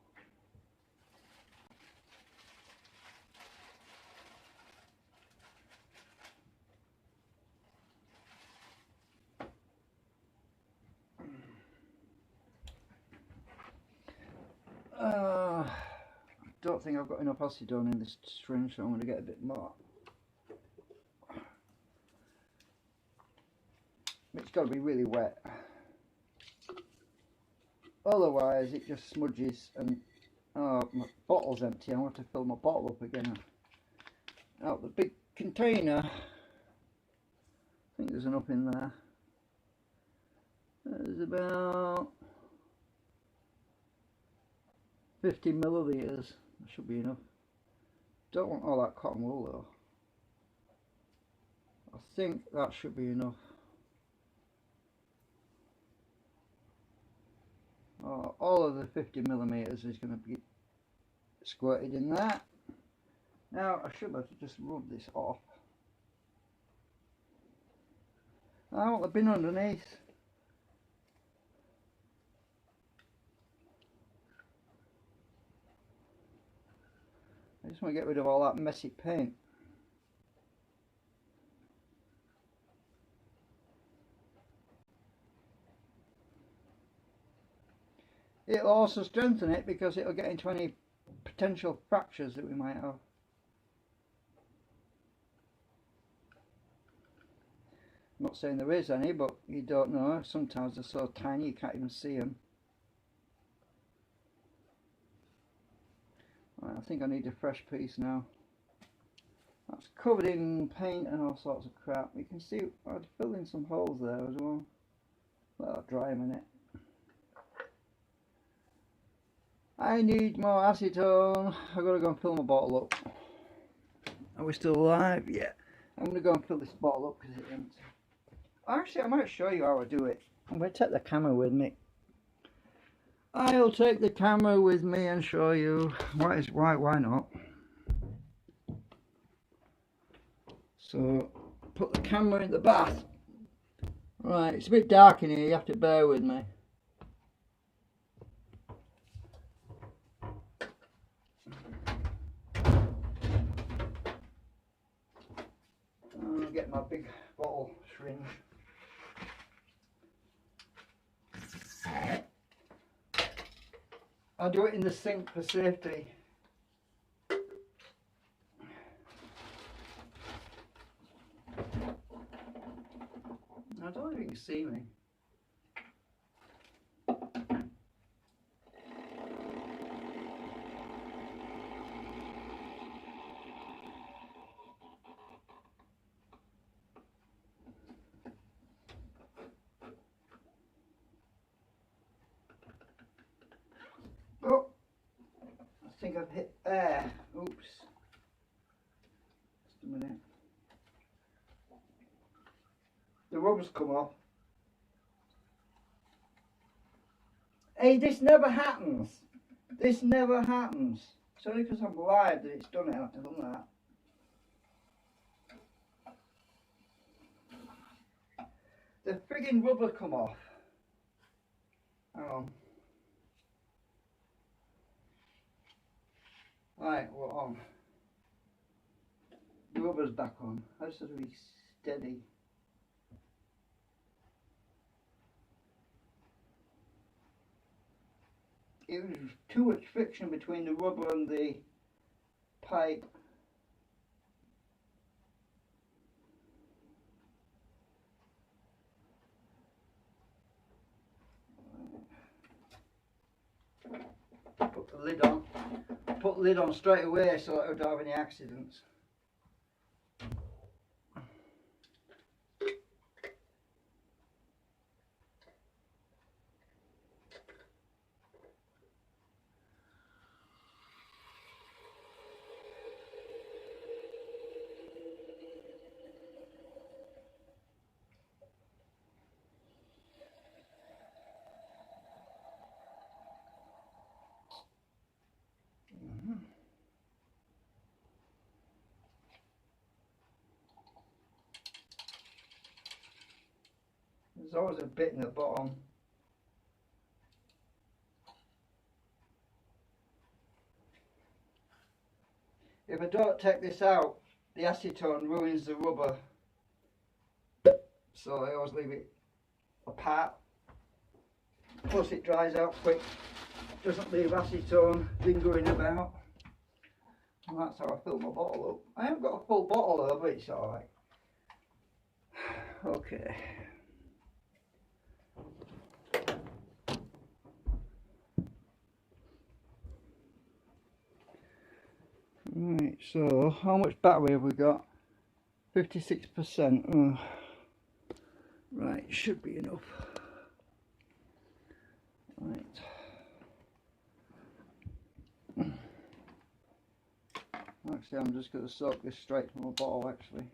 I don't think I've got enough acetone in this syringe, so I'm going to get a bit more. It's got to be really wet. Otherwise it just smudges and my bottle's empty. I want to fill my bottle up again. Out the big container. I think there's enough in there. There's about 50 millilitres. That should be enough. Don't want all that cotton wool though. I think that should be enough. All of the 50 millimeters is going to be squirted in that. Now I should have to just rub this off. I want the bin underneath. I just want to get rid of all that messy paint. It'll also strengthen it because it'll get into any potential fractures that we might have. I'm not saying there is any, but you don't know. Sometimes they're so tiny you can't even see them. Right, I think I need a fresh piece now. That's covered in paint and all sorts of crap. You can see I'd filled in some holes there as well. Let that dry a minute. I need more acetone. I've got to go and fill my bottle up. Are we still alive? Yeah. I'm going to go and fill this bottle up because it's empty. Actually, I might show you how I do it. I'm going to take the camera with me. I'll take the camera with me and show you. Why not? So, put the camera in the bath. Right, it's a bit dark in here, you have to bear with me. I'll get my big bottle syringe. I'll do it in the sink for safety. I don't know if you can see me. Oh, I think I've hit air. Oops. Just a minute. The rubber's come off. Hey, this never happens. This never happens. It's only because I'm live that it's done it. I've done that. The friggin' rubber come off. Hang on. Right, we're on. The rubber's back on. I just have to be steady. It was too much friction between the rubber and the pipe. Put the lid on. Put the lid on straight away so I don't have any accidents. There's always a bit in the bottom. If I don't take this out, the acetone ruins the rubber. So I always leave it apart. Plus it dries out quick. Doesn't leave acetone lingering about. And that's how I fill my bottle up. I haven't got a full bottle though, but it's alright. Okay. Right, so how much battery have we got? 56%. Oh. Right, should be enough. Right. Actually, I'm just going to soak this straight from a bottle actually.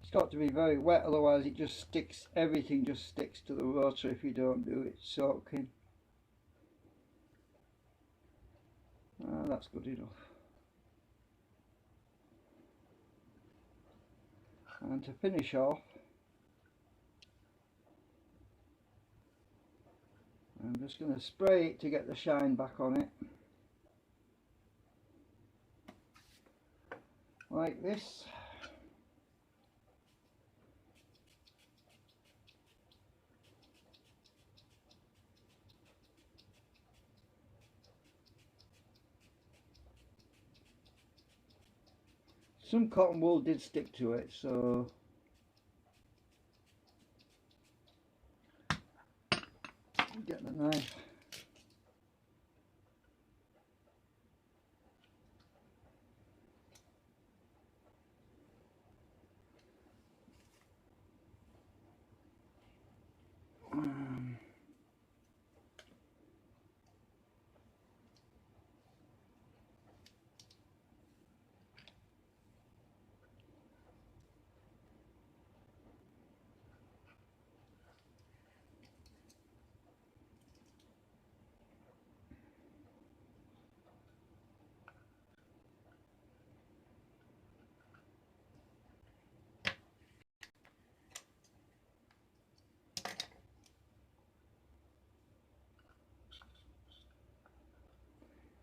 It's got to be very wet, otherwise it just sticks, everything just sticks to the rotor if you don't do it soaking. That's good enough. And to finish off, I'm just going to spray it to get the shine back on it. Like this. Some cotton wool did stick to it, so get the knife.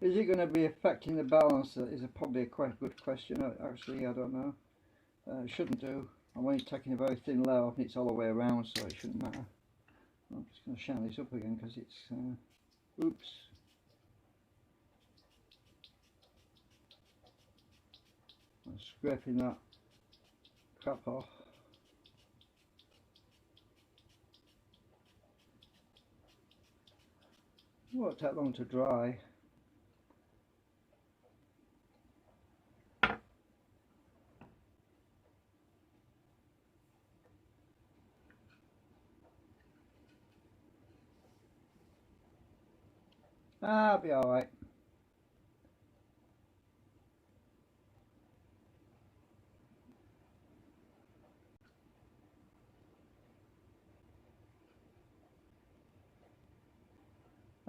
Is it going to be affecting the balance? Is probably a quite good question. Actually, I don't know. It shouldn't do. I'm only taking a very thin layer off and it's all the way around, so it shouldn't matter. I'm just going to shine this up again because it's... oops. I'm scraping that crap off. It won't take long to dry. I'll be alright.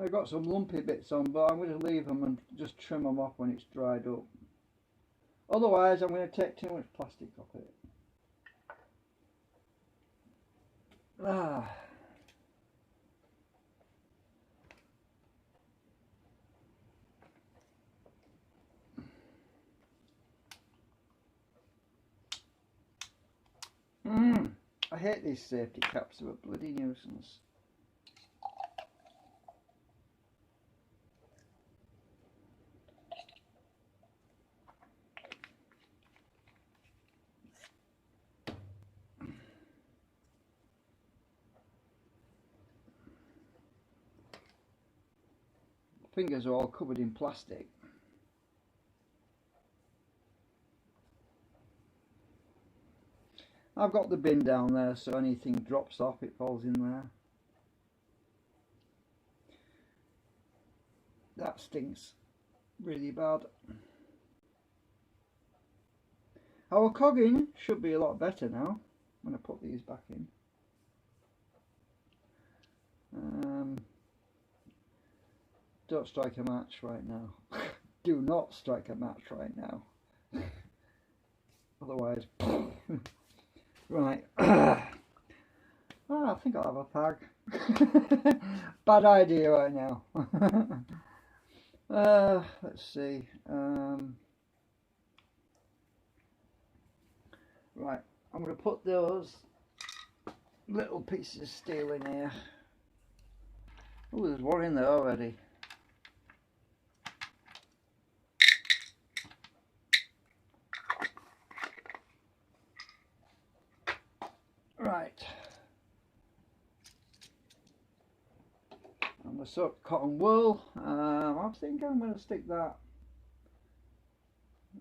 I've got some lumpy bits on, but I'm going to leave them and just trim them off when it's dried up. Otherwise, I'm going to take too much plastic off it. I hate these safety caps, they're a bloody nuisance. Fingers are all covered in plastic. I've got the bin down there, so anything drops off, it falls in there. That stinks really bad. Our cogging should be a lot better now when I put these back in. Don't strike a match right now. Do not strike a match right now. Otherwise, right. I think I'll have a fag. Bad idea right now. Let's see. Right, I'm going to put those little pieces of steel in here. Oh, there's one in there already. Right. And the soaked cotton wool. I think I'm going to stick that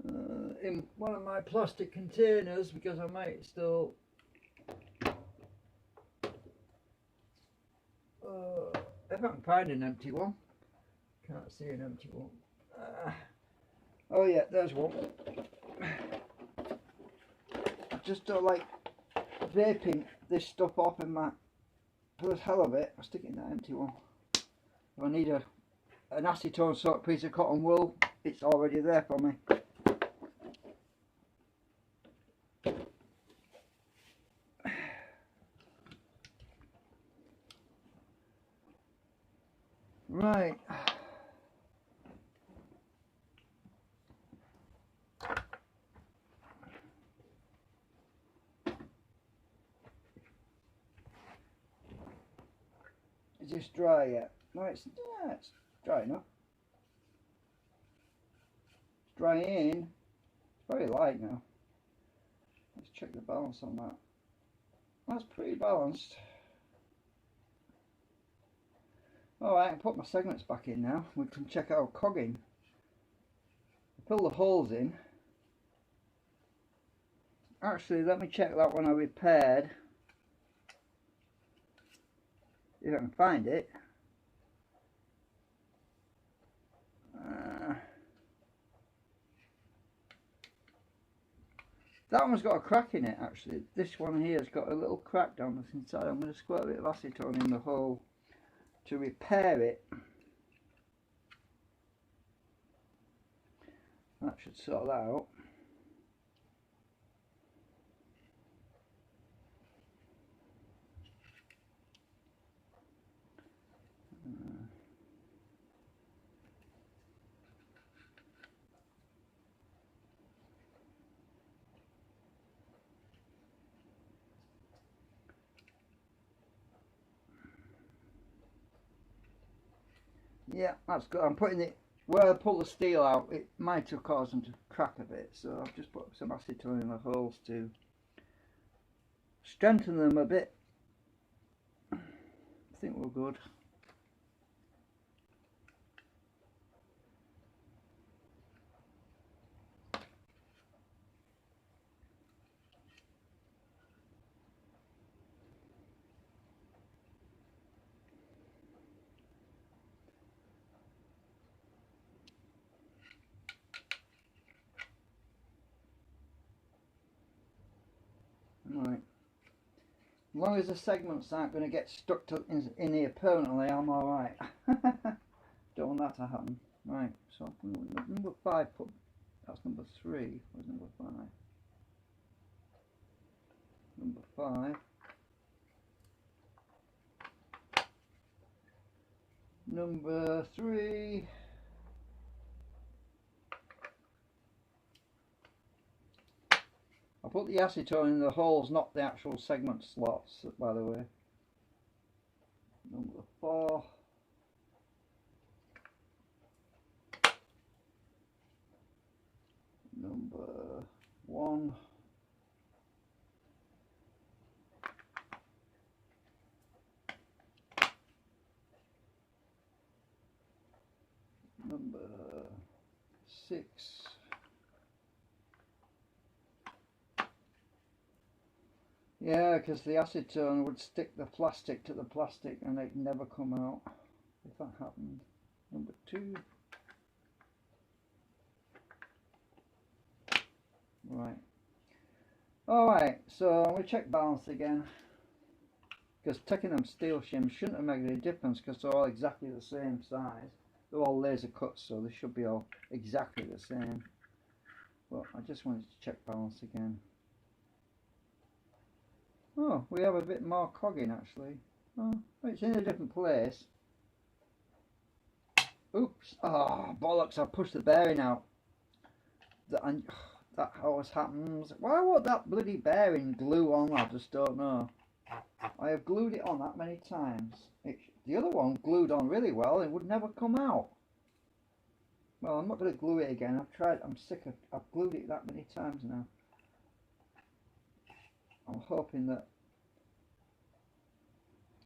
in one of my plastic containers because I might still if I can find an empty one. Can't see an empty one. Oh yeah, there's one. I just don't like vaping this stuff off in my, for the hell of it, I'll stick it in that empty one. If I need an acetone soaked piece of cotton wool, it's already there for me. Right. Is this dry yet? No, it's dry enough. It's drying. It's very light now. Let's check the balance on that. That's pretty balanced. Alright, I put my segments back in now. We can check out cogging. Fill the holes in. Actually, let me check that one I repaired. If I can find it. That one's got a crack in it actually. This one here has got a little crack down the inside. I'm going to squirt a bit of acetone in the hole to repair it. That should sort that out. Yeah, that's good. I'm putting it where I pull the steel out. It might have caused them to crack a bit, so I've just put some acetone in the holes to strengthen them a bit. I think we're good. Right. As long as the segments aren't going to get stuck in here permanently, I'm alright. Don't want that to happen. Right, so number 5, that's number 3. Where's number 5? Number 5. Number 3. I put the acetone in the holes, not the actual segment slots, by the way. Number 4. Number 1. Number 6. Yeah, because the acetone would stick the plastic to the plastic and it'd never come out if that happened. Number 2. Right. Alright, so I'm going to check balance again. Because taking them steel shims shouldn't have made any difference because they're all exactly the same size. They're all laser cuts, so they should be all exactly the same. But I just wanted to check balance again. Oh, we have a bit more cogging actually. Oh, it's in a different place. Oops. Oh, bollocks, I pushed the bearing out. That always happens. Why would that bloody bearing glue on? I just don't know. I have glued it on that many times. The other one glued on really well. It would never come out. Well, I'm not going to glue it again. I've tried. I'm sick of. I've glued it that many times now. I'm hoping that.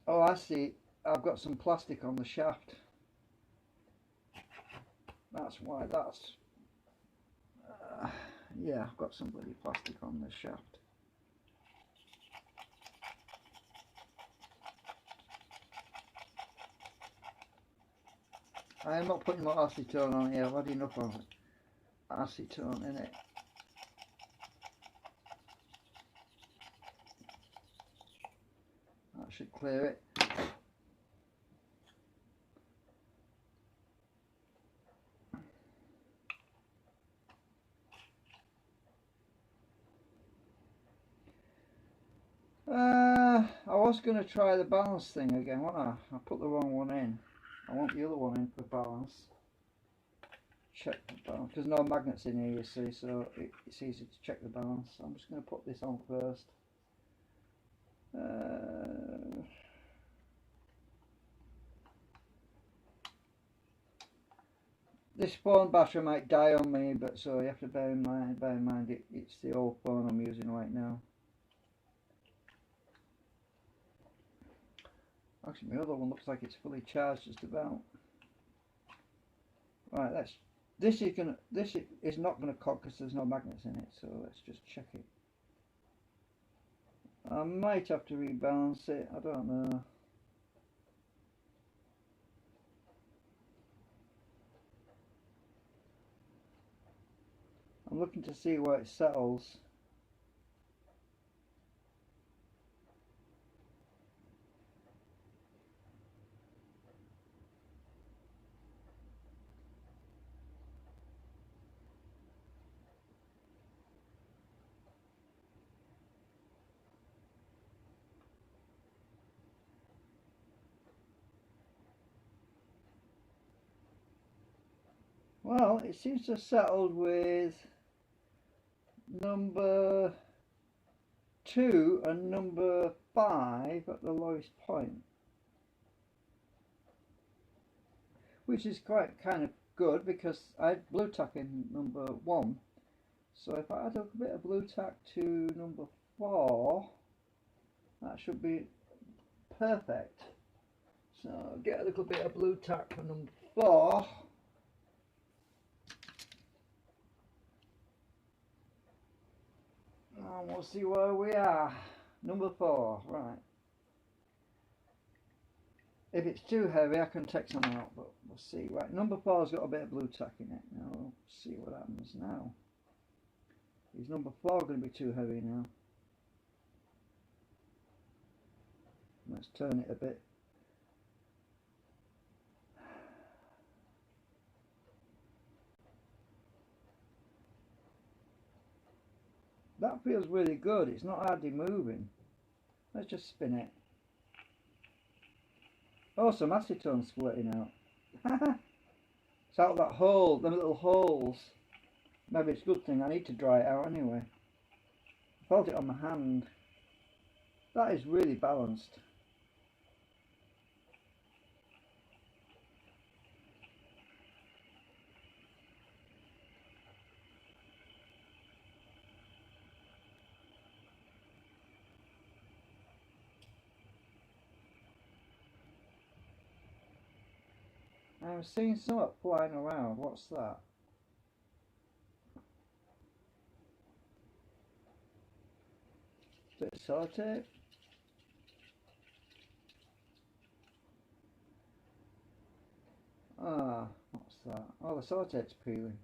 Oh, I see. I've got some plastic on the shaft. That's why. That's. Yeah, I've got some bloody plastic on the shaft. I am not putting more acetone on here. I've had enough of acetone in it. should clear it. I was going to try the balance thing again, wasn't I? I put the wrong one in. I want the other one in for balance. Check the balance. There's no magnets in here, you see, so it's easy to check the balance. I'm just going to put this on first. This phone battery might die on me, but so you have to bear in mind it's the old phone I'm using right now. Actually, my other one looks like it's fully charged just about. Right, this is not gonna cock because there's no magnets in it, so let's just check it. I might have to rebalance it, I don't know. I'm looking to see where it settles. Well, it seems to have settled with number 2 and number 5 at the lowest point, which is quite kind of good because I had blue tack in number 1. So if I add a bit of blue tack to number 4, that should be perfect. So get a little bit of blue tack for number 4. And we'll see where we are. Number 4, right. If it's too heavy, I can take some out, but we'll see. Right, number 4's got a bit of blue tack in it. Now we'll see what happens now. Is number 4 going to be too heavy now? Let's turn it a bit. That feels really good. It's not hardly moving. Let's just spin it. Oh, some acetone squirting out. It's out of that hole, them little holes. Maybe it's a good thing. I need to dry it out anyway. I felt it on my hand. That is really balanced. I'm seeing something flying around. What's that? Bit of sellotape. Ah, what's that? Oh, the sellotape's peeling.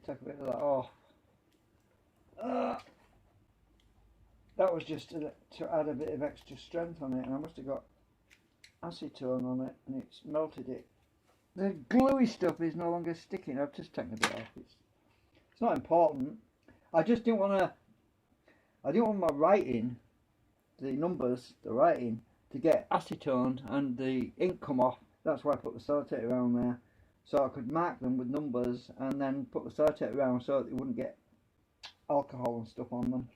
Take a bit of that off. That was just to add a bit of extra strength on it, and I must have got acetone on it, and it's melted it. The gluey stuff is no longer sticking. I've just taken a bit off. It's not important. I just didn't want to. I didn't want my writing, the numbers, the writing, to get acetoned and the ink come off. That's why I put the sellotape around there, so I could mark them with numbers and then put the sellotape around so that it wouldn't get alcohol and stuff on them.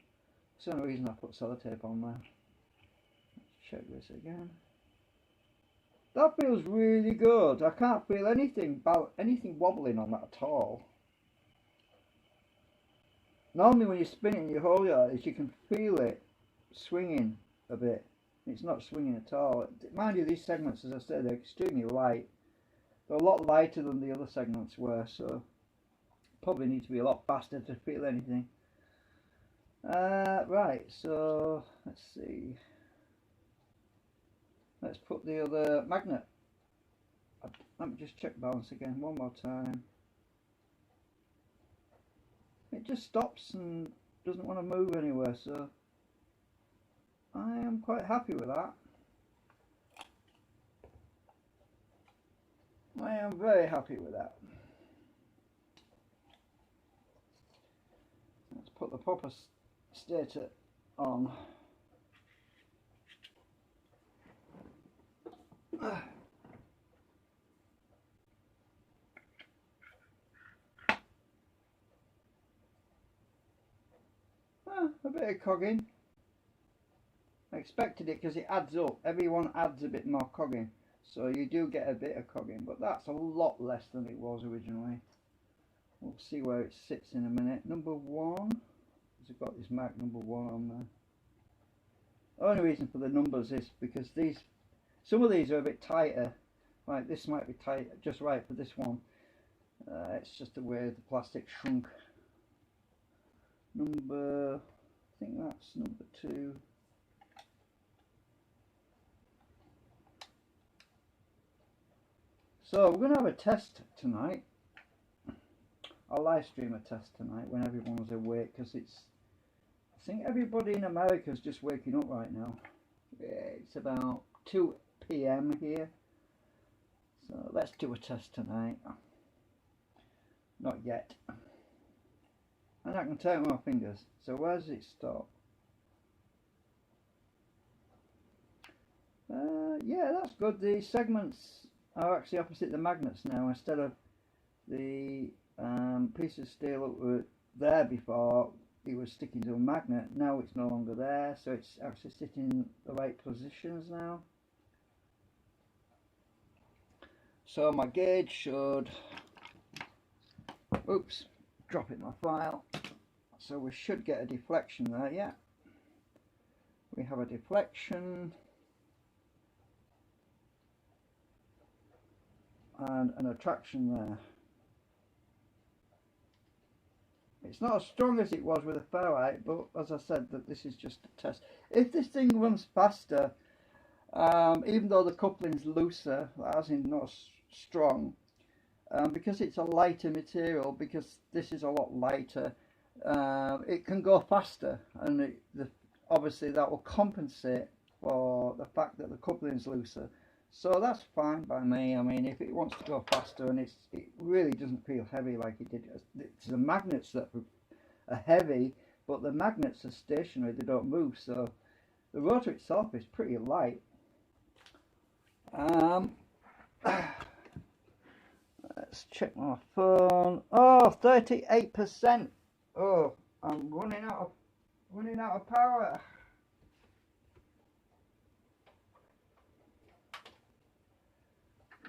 That's the only reason I put sellotape on there. Let's check this again. That feels really good. I can't feel anything wobbling on that at all. Normally when you spin it and you hold it like this, you can feel it swinging a bit. It's not swinging at all. Mind you, these segments, as I said, they're extremely light. They're a lot lighter than the other segments were, so probably need to be a lot faster to feel anything. Right, so let's see. Let's put the other magnet. Let me just check balance again one more time. It just stops and doesn't want to move anywhere, so I am quite happy with that. I am very happy with that. Let's put the proper stator on. A bit of cogging. I expected it because it adds up. Everyone adds a bit more cogging. So you do get a bit of cogging, but that's a lot less than it was originally. We'll see where it sits in a minute. Number 1. Has it got this mark number 1 on there? The only reason for the numbers is because some of these are a bit tighter. Like this might be tight just right for this one. It's just the way the plastic shrunk. I think that's number 2. So we're going to have a test tonight. I'll live stream a test tonight when everyone's awake, because I think everybody in America is just waking up right now. It's about 2 PM here. So let's do a test tonight. Not yet. And I can tell it with my fingers. So where does it stop? Yeah, that's good. The segments are actually opposite the magnets now, instead of the piece of steel that were there before. It was sticking to a magnet. Now it's no longer there, so it's actually sitting in the right positions now. So my gauge should, oops, drop in my file. So we should get a deflection there. Yeah, we have a deflection and an attraction there. It's not as strong as it was with a ferrite, but as I said, that this is just a test. If this thing runs faster, even though the coupling's looser, as in not strong, because it's a lighter material, because this is a lot lighter, it can go faster, and obviously that will compensate for the fact that the coupling's looser. So that's fine by me. I mean, if it wants to go faster, and it really doesn't feel heavy like it did. It's the magnets that are heavy, but the magnets are stationary, they don't move, so the rotor itself is pretty light. Let's check my phone. Oh, 38%. Oh, I'm running out of power.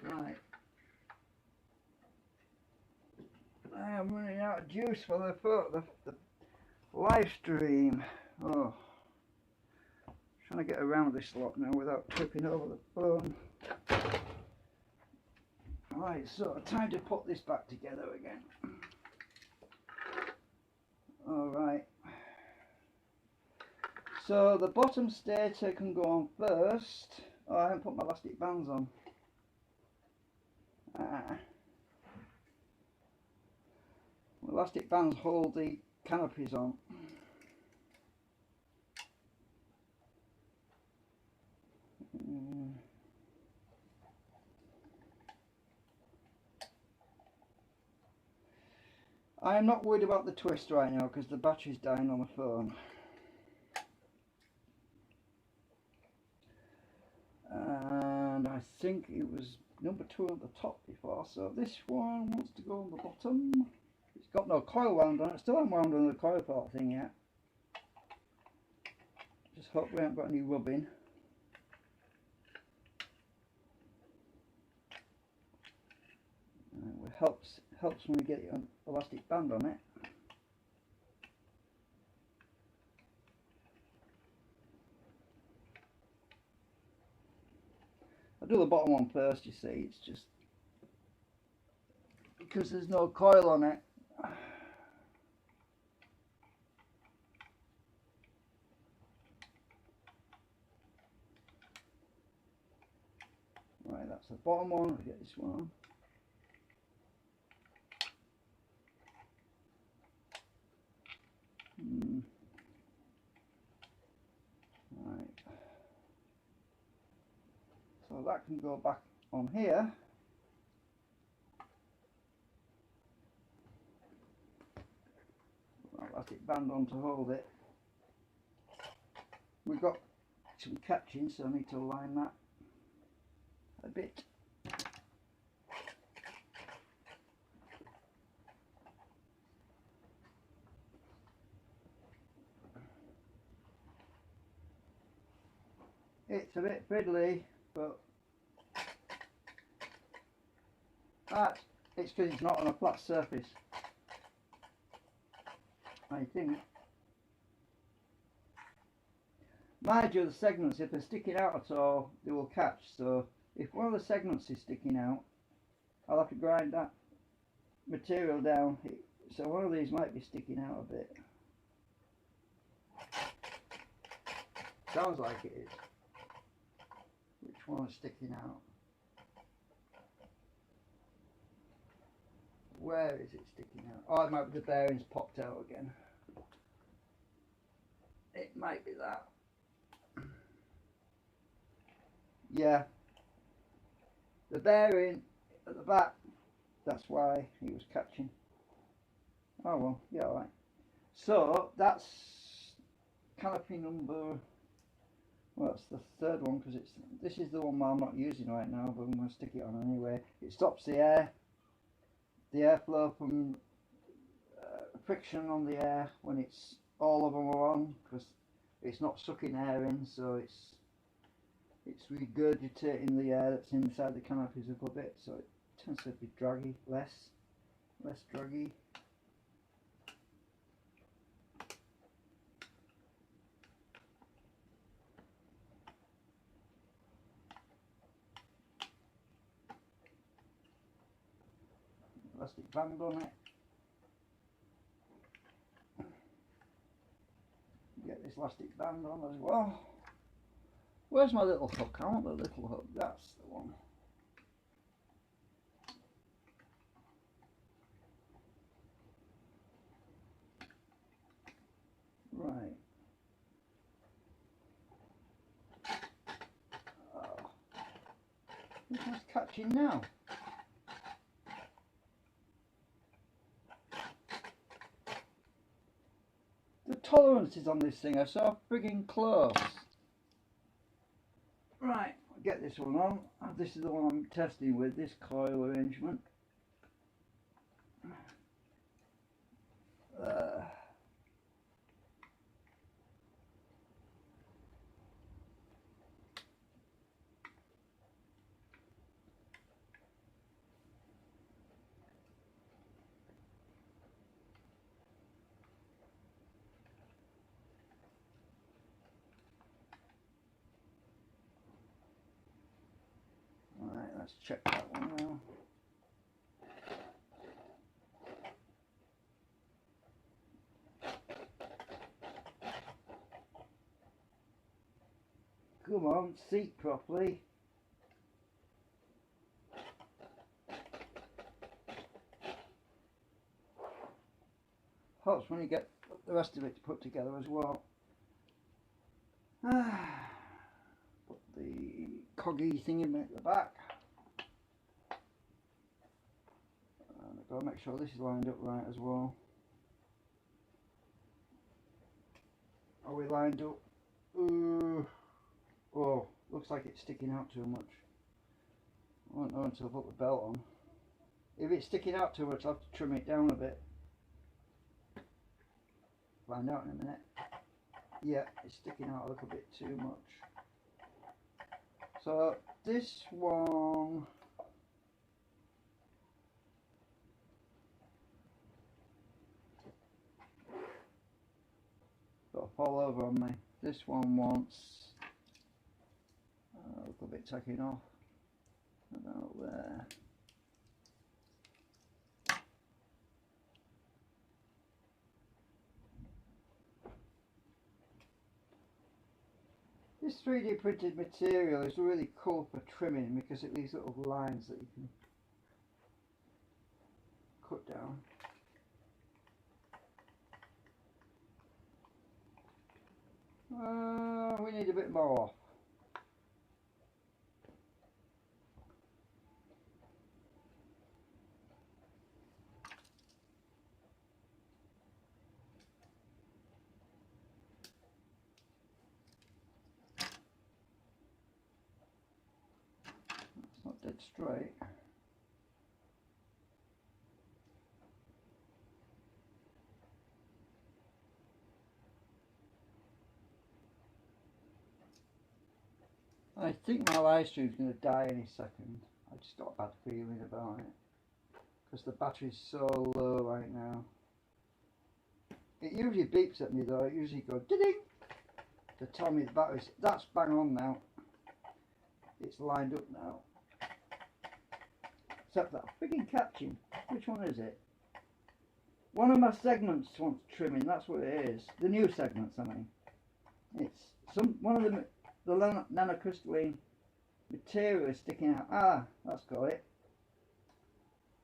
Right. I am running out of juice for the live stream. Oh, trying to get around this lot now without tripping over the phone. Right, so time to put this back together again. Alright. So the bottom stator can go on first. Oh, I haven't put my elastic bands on. Elastic bands hold the canopies on. I am not worried about the twist right now because the battery's dying on the phone. And I think it was number 2 at the top before, so this one wants to go on the bottom. It's got no coil wound on it. Still haven't wound on the coil port thing yet. Just hope we haven't got any rubbing. It helps when we get an elastic band on it. I'll do the bottom one first, you see. It's just because there's no coil on it. Right, that's the bottom one. I'll get this one. Right. that can go back on here. Elastic band on to hold it. We've got some catching, so I need to align that a bit. It's a bit fiddly, but it's because it's not on a flat surface, I think. Mind you, the segments, if they're sticking out at all, they will catch. So if one of the segments is sticking out, I'll have to grind that material down. So one of these might be sticking out a bit. Sounds like it is. Which one is sticking out? Where is it sticking out? Oh, it might be the bearings popped out again. It might be that. Yeah. The bearing at the back, that's why he was catching. Oh well, yeah, alright. So that's canopy number, well, it's the third one, because this is the one I'm not using right now, but I'm going to stick it on anyway. It stops the airflow from friction on the air when it's all of them are on, because it's not sucking air in, so it's regurgitating the air that's inside the canopies a little bit, so it tends to be draggy, less draggy. Elastic band on it. Get this elastic band on as well. Where's my little hook? I want the little hook. That's the one. Right. Oh. Which one's catching now? The tolerances on this thing are so frigging close. Right, I'll get this one on. This is the one I'm testing with, this coil arrangement. Alright, let's check that one now. Come on, seat properly. Helps when you get the rest of it to put together as well. Put the coggy thing in at the back. And I've got to make sure this is lined up right as well. Are we lined up? Oh, looks like it's sticking out too much. I won't know until I put the belt on. If it's sticking out too much, I'll have to trim it down a bit. Find out in a minute. Yeah, it's sticking out a little bit too much. So this one, got to fall over on me. This one wants a little bit taking off about there. This 3D printed material is really cool for trimming because it leaves little lines that you can cut down. We need a bit more. straight. I think my live stream's going to die any second. I just got a bad feeling about it because the battery's so low right now. It usually beeps at me though. It usually goes ding to tell me the battery's. That's bang on now. It's lined up now. Except that frigging catching. Which one is it? One of my segments wants trimming. That's what it is. The new segments, I mean. It's one of them. The Nano Crystalline material is sticking out. Ah, that's got it.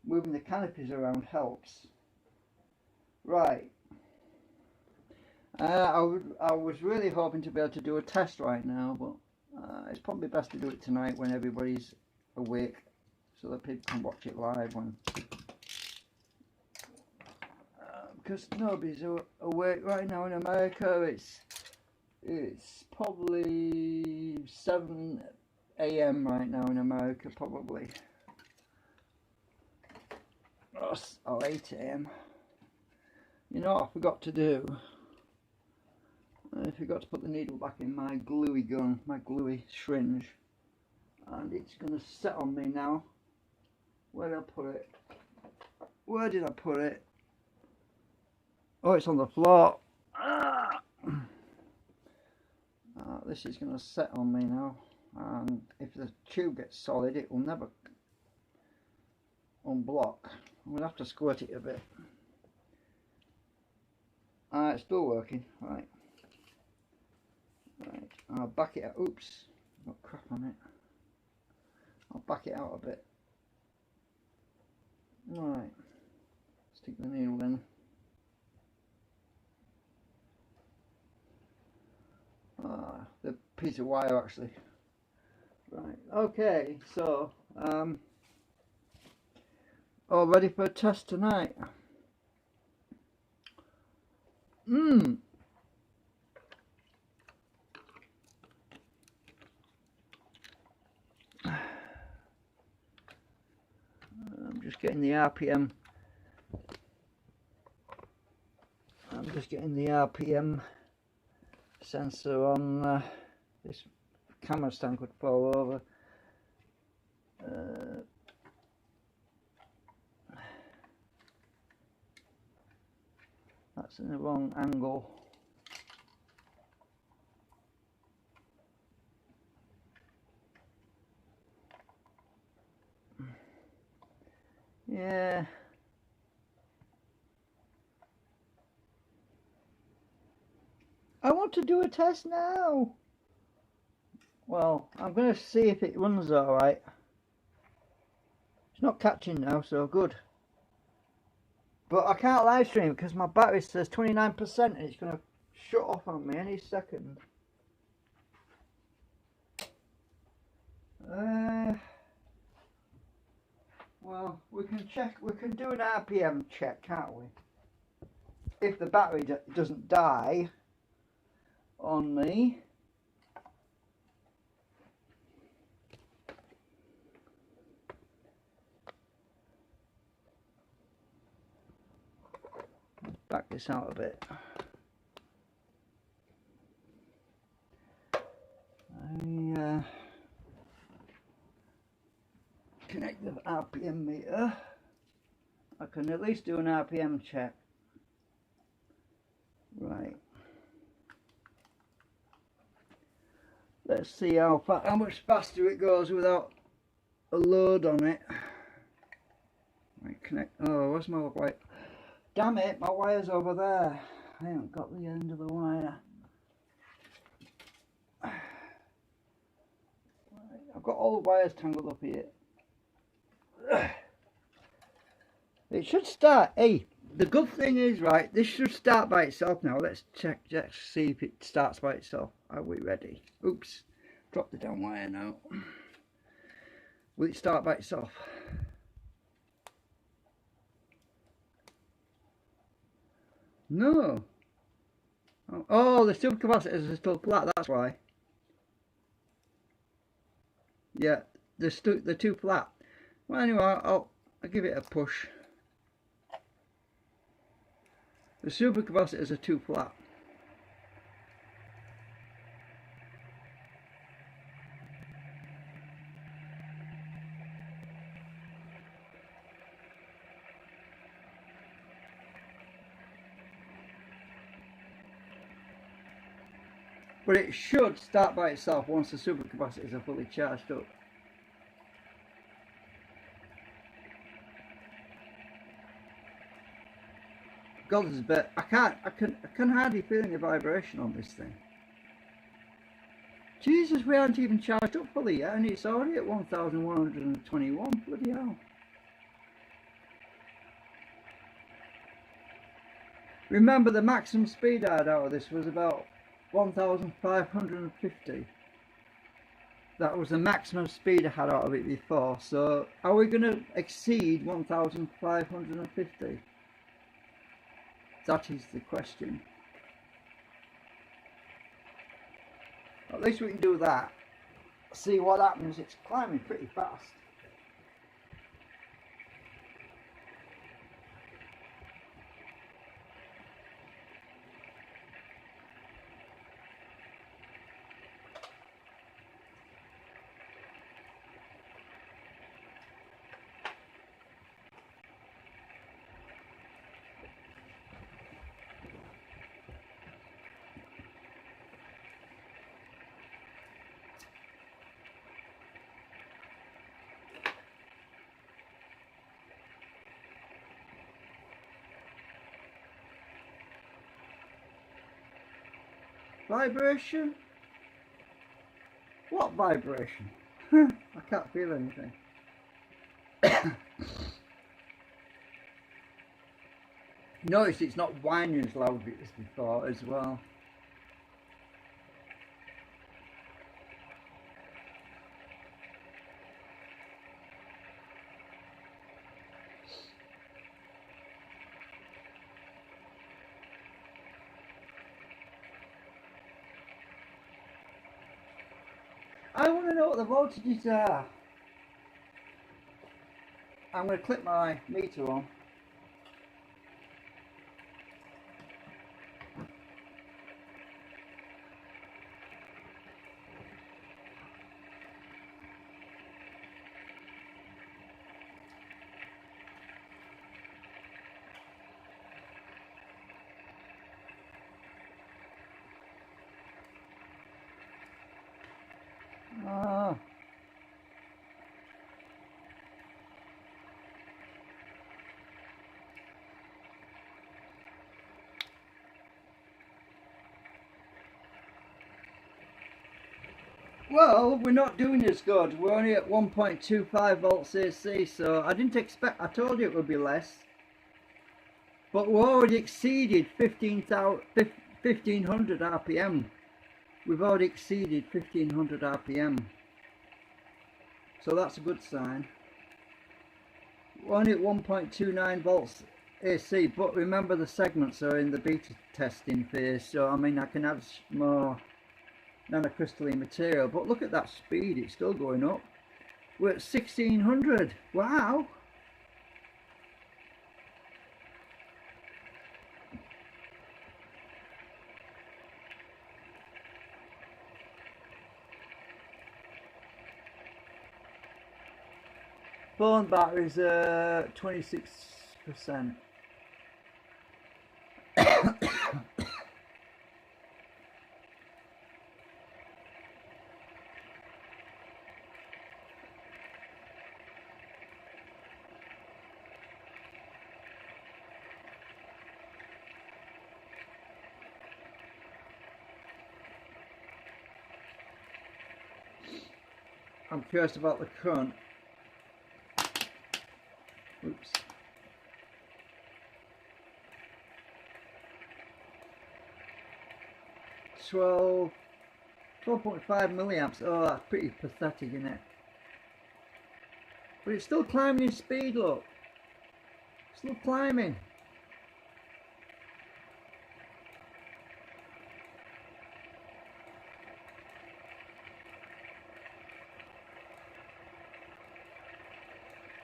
Moving the canopies around helps. Right. I was really hoping to be able to do a test right now, but it's probably best to do it tonight when everybody's awake, so that people can watch it live when. Because nobody's awake right now in America. It's probably 7 AM right now in America, probably. Or 8 AM. You know what I forgot to do? I forgot to put the needle back in my gluey gun, my gluey syringe. And it's going to set on me now. Where did I put it? Where did I put it? Oh, it's on the floor. Ah! This is going to set on me now, and if the tube gets solid it will never unblock. I'm going to have to squirt it a bit. It's still working. Right, I'll back it out. Oops, got crap on it. I'll back it out a bit. Right, stick the needle in. The piece of wire actually. Right, okay, so all ready for a test tonight. I'm just getting the RPM. I'm just getting the RPM sensor on this camera stand could fall over. That's in the wrong angle. Yeah. I want to do a test now. Well, I'm going to see if it runs alright. It's not catching now, so good. But I can't live stream because my battery says 29% and it's going to shut off on me any second. Well, we can check, we can do an RPM check, can't we? If the battery doesn't die on me. Back this out a bit. I connect the RPM meter. I can at least do an RPM check. Right. Let's see how much faster it goes without a load on it. Right, connect. Oh, where's my wire? Damn it, my wire's over there. I haven't got the end of the wire. I've got all the wires tangled up here. It should start. Hey, the good thing is, right, this should start by itself now. Let's check, let's see if it starts by itself. Are we ready? Oops, drop the down wire now. Will it start by itself? No. Oh, the supercapacitors are still flat, that's why. Yeah, they're too flat. Well, anyway, I'll give it a push. The supercapacitors are too flat. But it should start by itself once the supercapacitors are fully charged up. God, there's a bit. I can hardly feel any vibration on this thing. Jesus, we aren't even charged up fully yet, and it's already at 1,121. Bloody hell. Remember, the maximum speed I had out of this was about 1,550. That was the maximum speed I had out of it before. So, are we going to exceed 1,550? That is the question. At least we can do that. See what happens. It's climbing pretty fast. Vibration? What vibration? I can't feel anything. Notice it's not whining as loud as before as well. I want to know what the voltages are. I'm going to click my meter on. Ah. Well, we're not doing as good. We're only at 1.25 volts AC, so I didn't expect, I told you it would be less. But we already exceeded 1500 RPM. We've already exceeded 1500 RPM. So that's a good sign. We're only at 1.29 volts AC, but remember the segments are in the beta testing phase, so I mean I can add more nanocrystalline material, but look at that speed, it's still going up. We're at 1600. Wow. Phone batteries 26%. I'm curious about the current. Oops. Twelve 12.5 milliamps. Oh, that's pretty pathetic, isn't it? But it's still climbing in speed, look. Still climbing.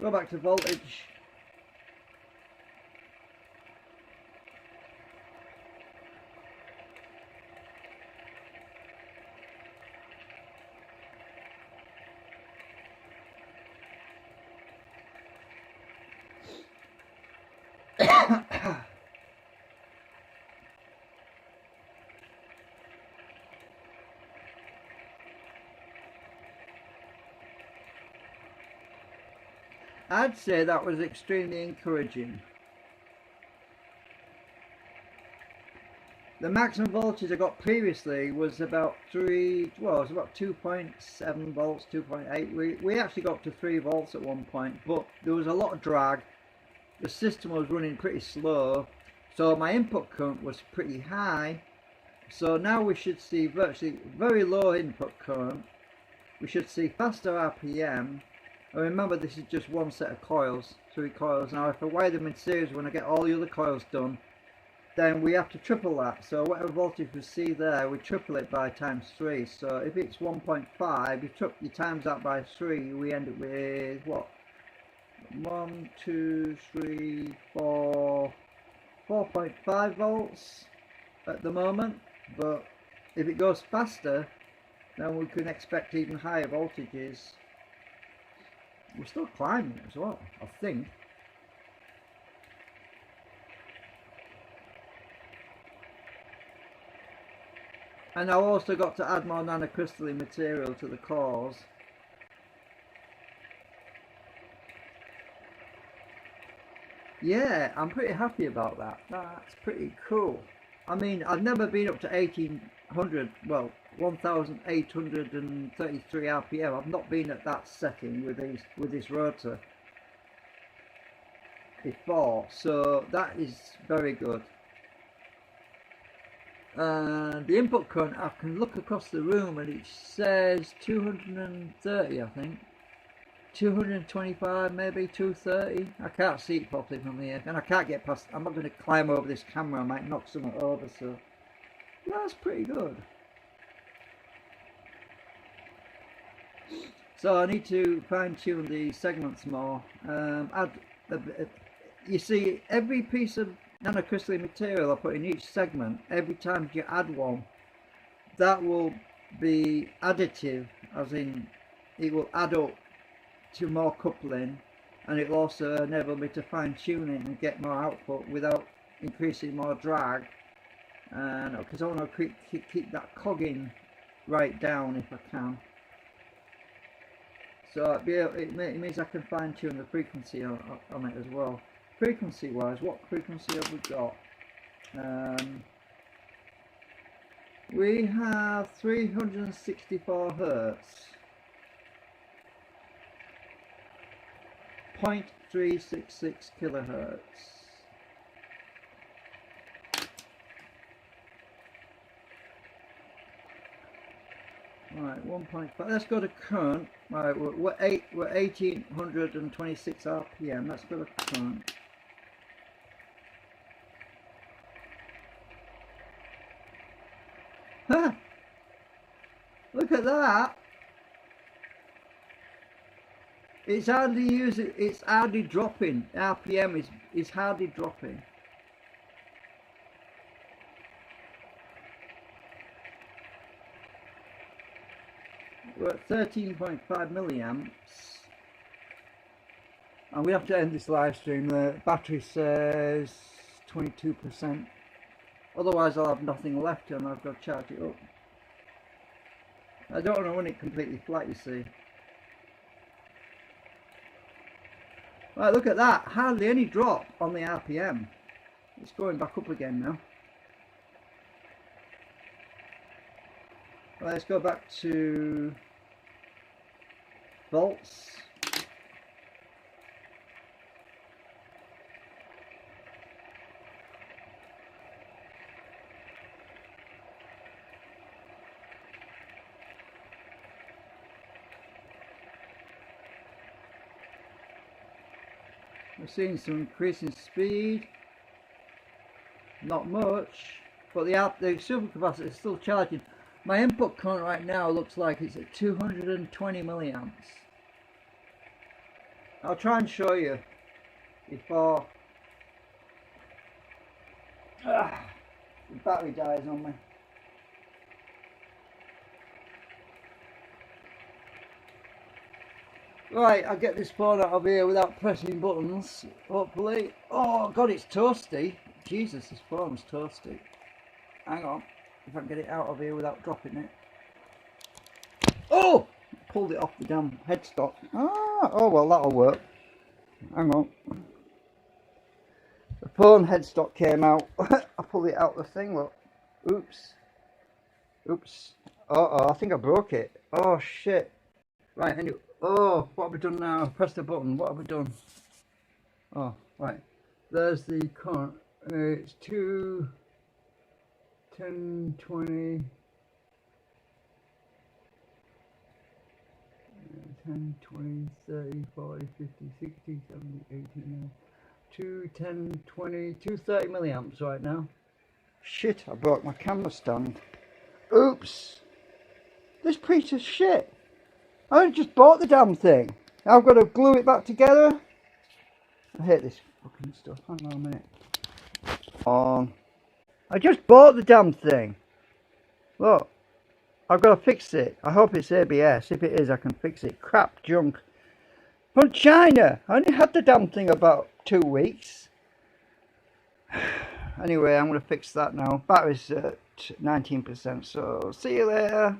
Go back to voltage. I'd say that was extremely encouraging. The maximum voltage I got previously was about it was about 2.7 volts, 2.8. We actually got to 3 volts at one point, but there was a lot of drag. The system was running pretty slow, so my input current was pretty high. So now we should see virtually very low input current. We should see faster RPM. And remember, this is just one set of coils, 3 coils. Now if I wire them in series when I get all the other coils done, then we have to triple that. So whatever voltage we see there, we triple it by times 3. So if it's 1.5, you times that by 3, we end up with what? 1, 2, 3, 4, 4.5 volts at the moment. But if it goes faster, then we can expect even higher voltages. We're still climbing as well, I think. And I've also got to add more nanocrystalline material to the cores. Yeah, I'm pretty happy about that. That's pretty cool. I mean, I've never been up to 1800, well, 1833 RPM. I've not been at that setting with this rotor before, so that is very good. And the input current, I can look across the room and it says 230, I think. 225, maybe 230. I can't see it properly from here, and I can't get past. I'm not going to climb over this camera. I might knock something over. So yeah, that's pretty good. So I need to fine tune the segments more. You see, every piece of nanocrystalline material I put in each segment, every time you add one, that will be additive, as in it will add up to more coupling, and it will also enable me to fine tune it and get more output without increasing more drag, and because I want to keep that cogging right down if I can. So it means I can fine tune the frequency on it as well. Frequency wise, what frequency have we got? We have 364 hertz, 0.366 kilohertz. Right, 1.5. Let's go to current. Right, we're 1826 RPM. Let's go to current. Huh! Look at that! It's hardly dropping. RPM is hardly dropping. We're at 13.5 milliamps, and we have to end this live stream. The battery says 22%. Otherwise, I'll have nothing left, and I've got to charge it up. I don't want to run it completely flat, you see. Right, look at that. Hardly any drop on the RPM. It's going back up again now. Right, let's go back to volts. We're seeing some increase in speed, not much, but the supercapacitor is still charging. My input current right now looks like it's at 220 milliamps. I'll try and show you before the battery dies on me. Right, I'll get this phone out of here without pressing buttons, hopefully. Oh god, it's toasty. Jesus, this phone's toasty. Hang on, if I can get it out of here without dropping it. Oh! Pulled it off the damn headstock. Ah, oh well, that'll work. Hang on. The phone headstock came out. I pulled it out the thing, look. Oops. Oops. Uh-oh, I think I broke it. Oh shit. Right, anyway. Oh, what have we done now? Press the button. What have we done? Oh, right. There's the current. It's 2, 10, 20, 10, 20, 30, 40, 50, 60, 70, 80, 90, 2, 10, 20, 230 milliamps right now. Shit, I broke my camera stand. Oops. This piece of shit. I just bought the damn thing. Now I've got to glue it back together. I hate this fucking stuff. Hang on a minute. On. I just bought the damn thing. Look. I've got to fix it. I hope it's ABS. If it is, I can fix it. Crap junk. From China. I only had the damn thing about 2 weeks. Anyway, I'm going to fix that now. Battery's at 19%, so see you later.